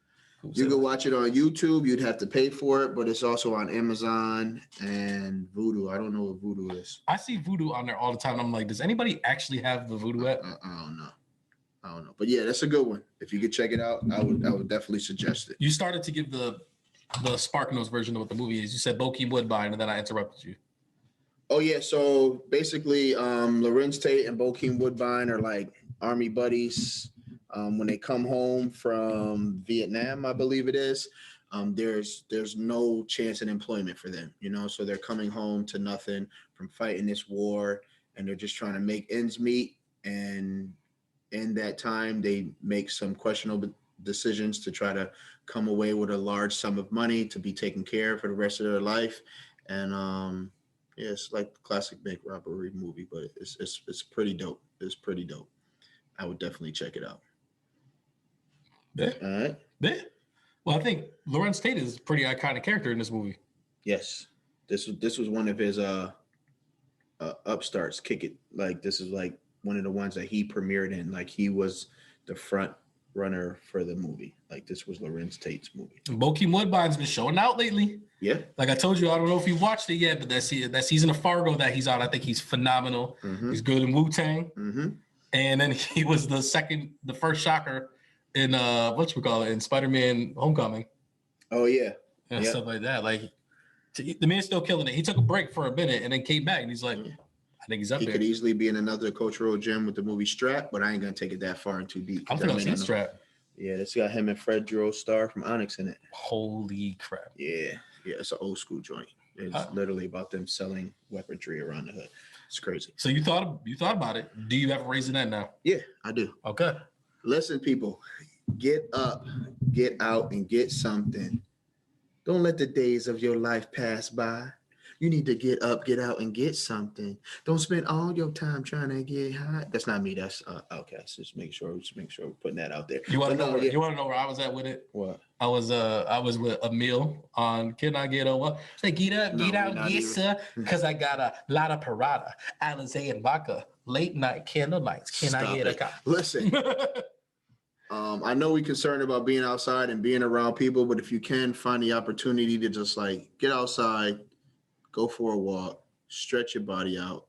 Cool. You can watch it on YouTube. You'd have to pay for it, but it's also on Amazon and Vudu. I don't know what Vudu is. I see Voodoo on there all the time. And I'm like, does anybody actually have the Voodoo app? I don't know. But yeah, that's a good one. If you could check it out, I would definitely suggest it. You started to give the Spark Notes version of what the movie is. You said Bokeem Woodbine, and then I interrupted you. Oh yeah, so basically, Lorenz Tate and Bokeem Woodbine are like army buddies. When they come home from Vietnam, I believe it is, there's no chance in employment for them, so they're coming home to nothing from fighting this war, and they're just trying to make ends meet. And in that time, they make some questionable decisions to try to come away with a large sum of money to be taken care of for the rest of their life. And yeah, it's like the classic bank robbery movie, but it's pretty dope. It's pretty dope. I would definitely check it out. Yeah. All right. Yeah. Well, I think Lorenz Tate is a pretty iconic character in this movie. Yes. This was one of his upstarts. Kick it. Like this is like one of the ones that he premiered in. Like he was the front runner for the movie. Like this was Lorenz Tate's movie. Bokeem Woodbine's been showing out lately. Yeah. Like I told you, I don't know if you watched it yet, but that season of Fargo that he's on, I think he's phenomenal. Mm-hmm. He's good in Wu-Tang. Mm-hmm. And then he was the first shocker in in Spider-Man Homecoming. Oh yeah. And Yep. stuff like that. Like the man's still killing it. He took a break for a minute and then came back and he's like, I think he's up He there. could easily be in another cultural gem with the movie Strap, but I ain't gonna take it that far and too deep. I'm thinking of Strap. Yeah, this got him and Fred Star from Onyx in it. Holy crap. Yeah, it's an old school joint. It's literally about them selling weaponry around the hood. It's crazy. So you thought about it. Do you have a Raisinet now? Yeah, I do. Okay. Listen, people, get up, get out, and get something. Don't let the days of your life pass by. You need to get up, get out, and get something. Don't spend all your time trying to get high. That's not me. That's Outkast. Just make sure we're putting that out there. You want to know? Yeah. You want to know where I was at with it? What? I was with Emil on Can I Get a What? Say get up, No, get we're out, not yes even. sir, because I got a lot of Parada, Alizé and vodka, late night candle nights. Can I Stop get it. a cup? Listen. I know we're concerned about being outside and being around people, but if you can find the opportunity to just like get outside, go for a walk, stretch your body out,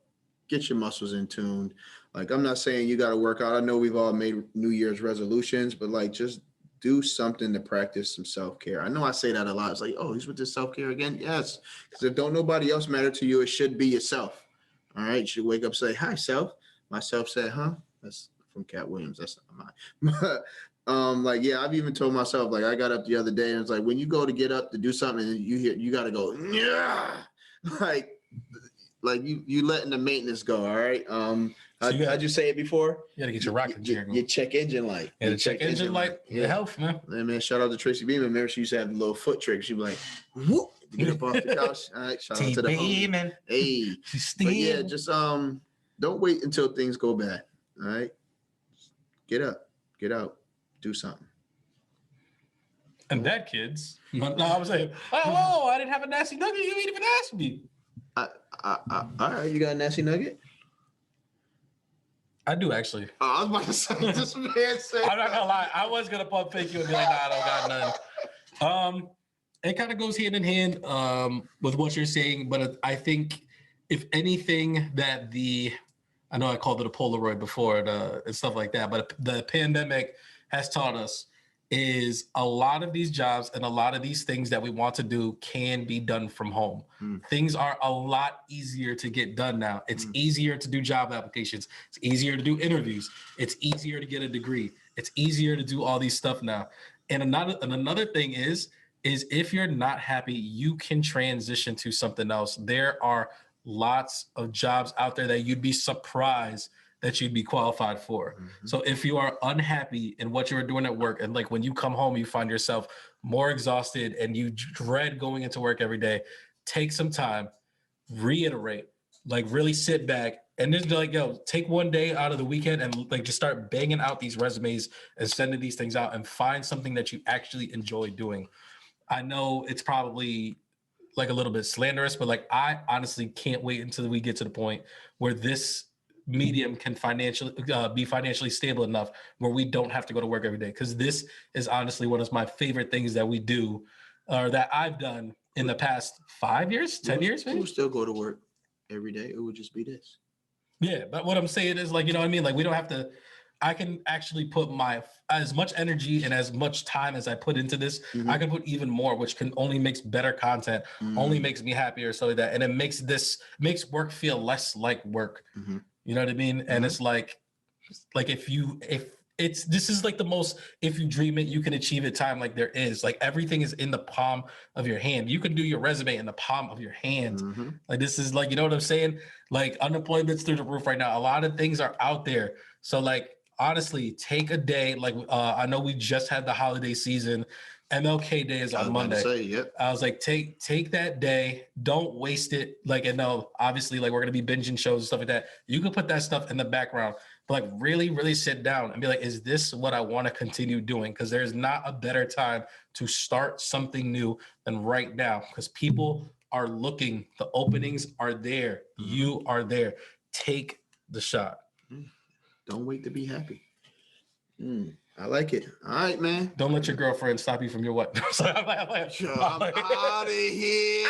get your muscles in tune. Like, I'm not saying you got to work out. I know we've all made New Year's resolutions, but like, just do something to practice some self-care. I know I say that a lot. It's like, oh, he's with this self-care again. Yes. Because if don't nobody else matter to you, it should be yourself. All right. You should wake up and say, hi, self. Myself said, huh? That's from Cat Williams. That's not mine. But like, yeah, I've even told myself, like, I got up the other day and it's like, when you go to get up to do something and you got to go, yeah, like you letting the maintenance go. All right. How'd you say it before? You gotta get your rocking chair going. Your check engine light. Yeah, the check engine light. Yeah. The health, man. And man, shout out to Tracy Beeman. Remember, she used to have the little foot trick. She'd be like, whoop, to get up off the couch. All right, shout out to the homie. Hey, but yeah, just don't wait until things go bad. All right, get up, get out, do something. And that, kids. No, I was like, oh, I didn't have a nasty nugget. You didn't even ask me. All right, you got a nasty nugget? I do actually. I was about to say this man said. I'm not gonna lie. I was gonna pump fake you and be like, nah, I don't got none. It kind of goes hand in hand with what you're saying, but I think if anything that I know I called it a Polaroid before and stuff like that, but the pandemic has taught us is a lot of these jobs and a lot of these things that we want to do can be done from home. Things are a lot easier to get done now. It's easier to do job applications. It's easier to do interviews. It's easier to get a degree. It's easier to do all these stuff now. And another thing is if you're not happy, you can transition to something else. There are lots of jobs out there that you'd be surprised that you'd be qualified for. So if you are unhappy in what you're doing at work, and like when you come home, you find yourself more exhausted and you dread going into work every day, take some time, reiterate, like really sit back and just be like, yo, take one day out of the weekend and like just start banging out these resumes and sending these things out and find something that you actually enjoy doing. I know it's probably like a little bit slanderous, but like I honestly can't wait until we get to the point where this medium can be financially stable enough where we don't have to go to work every day. Because this is honestly one of my favorite things that we do or that I've done in the past 5 years, 10 years. We would still go to work every day. It would just be this. Yeah, but what I'm saying is like, you know what I mean? Like we don't have to, I can actually put as much energy and as much time as I put into this, I can put even more, which can only makes better content, only makes me happier, so that, and it makes work feel less like work. You know what I mean? And it's like if this is like the most, if you dream it, you can achieve it time like there is. Like everything is in the palm of your hand. You can do your resume in the palm of your hand. Like this is like, you know what I'm saying? Like unemployment's through the roof right now. A lot of things are out there. So like, honestly, take a day. Like I know we just had the holiday season. MLK Day is on Monday. I was like, take that day. Don't waste it. Like, and no, obviously, like we're gonna be binging shows and stuff like that. You can put that stuff in the background, but like really, really sit down and be like, is this what I want to continue doing? Because there's not a better time to start something new than right now. Because people are looking. The openings are there. You are there. Take the shot. Don't wait to be happy. I like it. All right, man. Don't let your girlfriend stop you from your what? I'm out of here.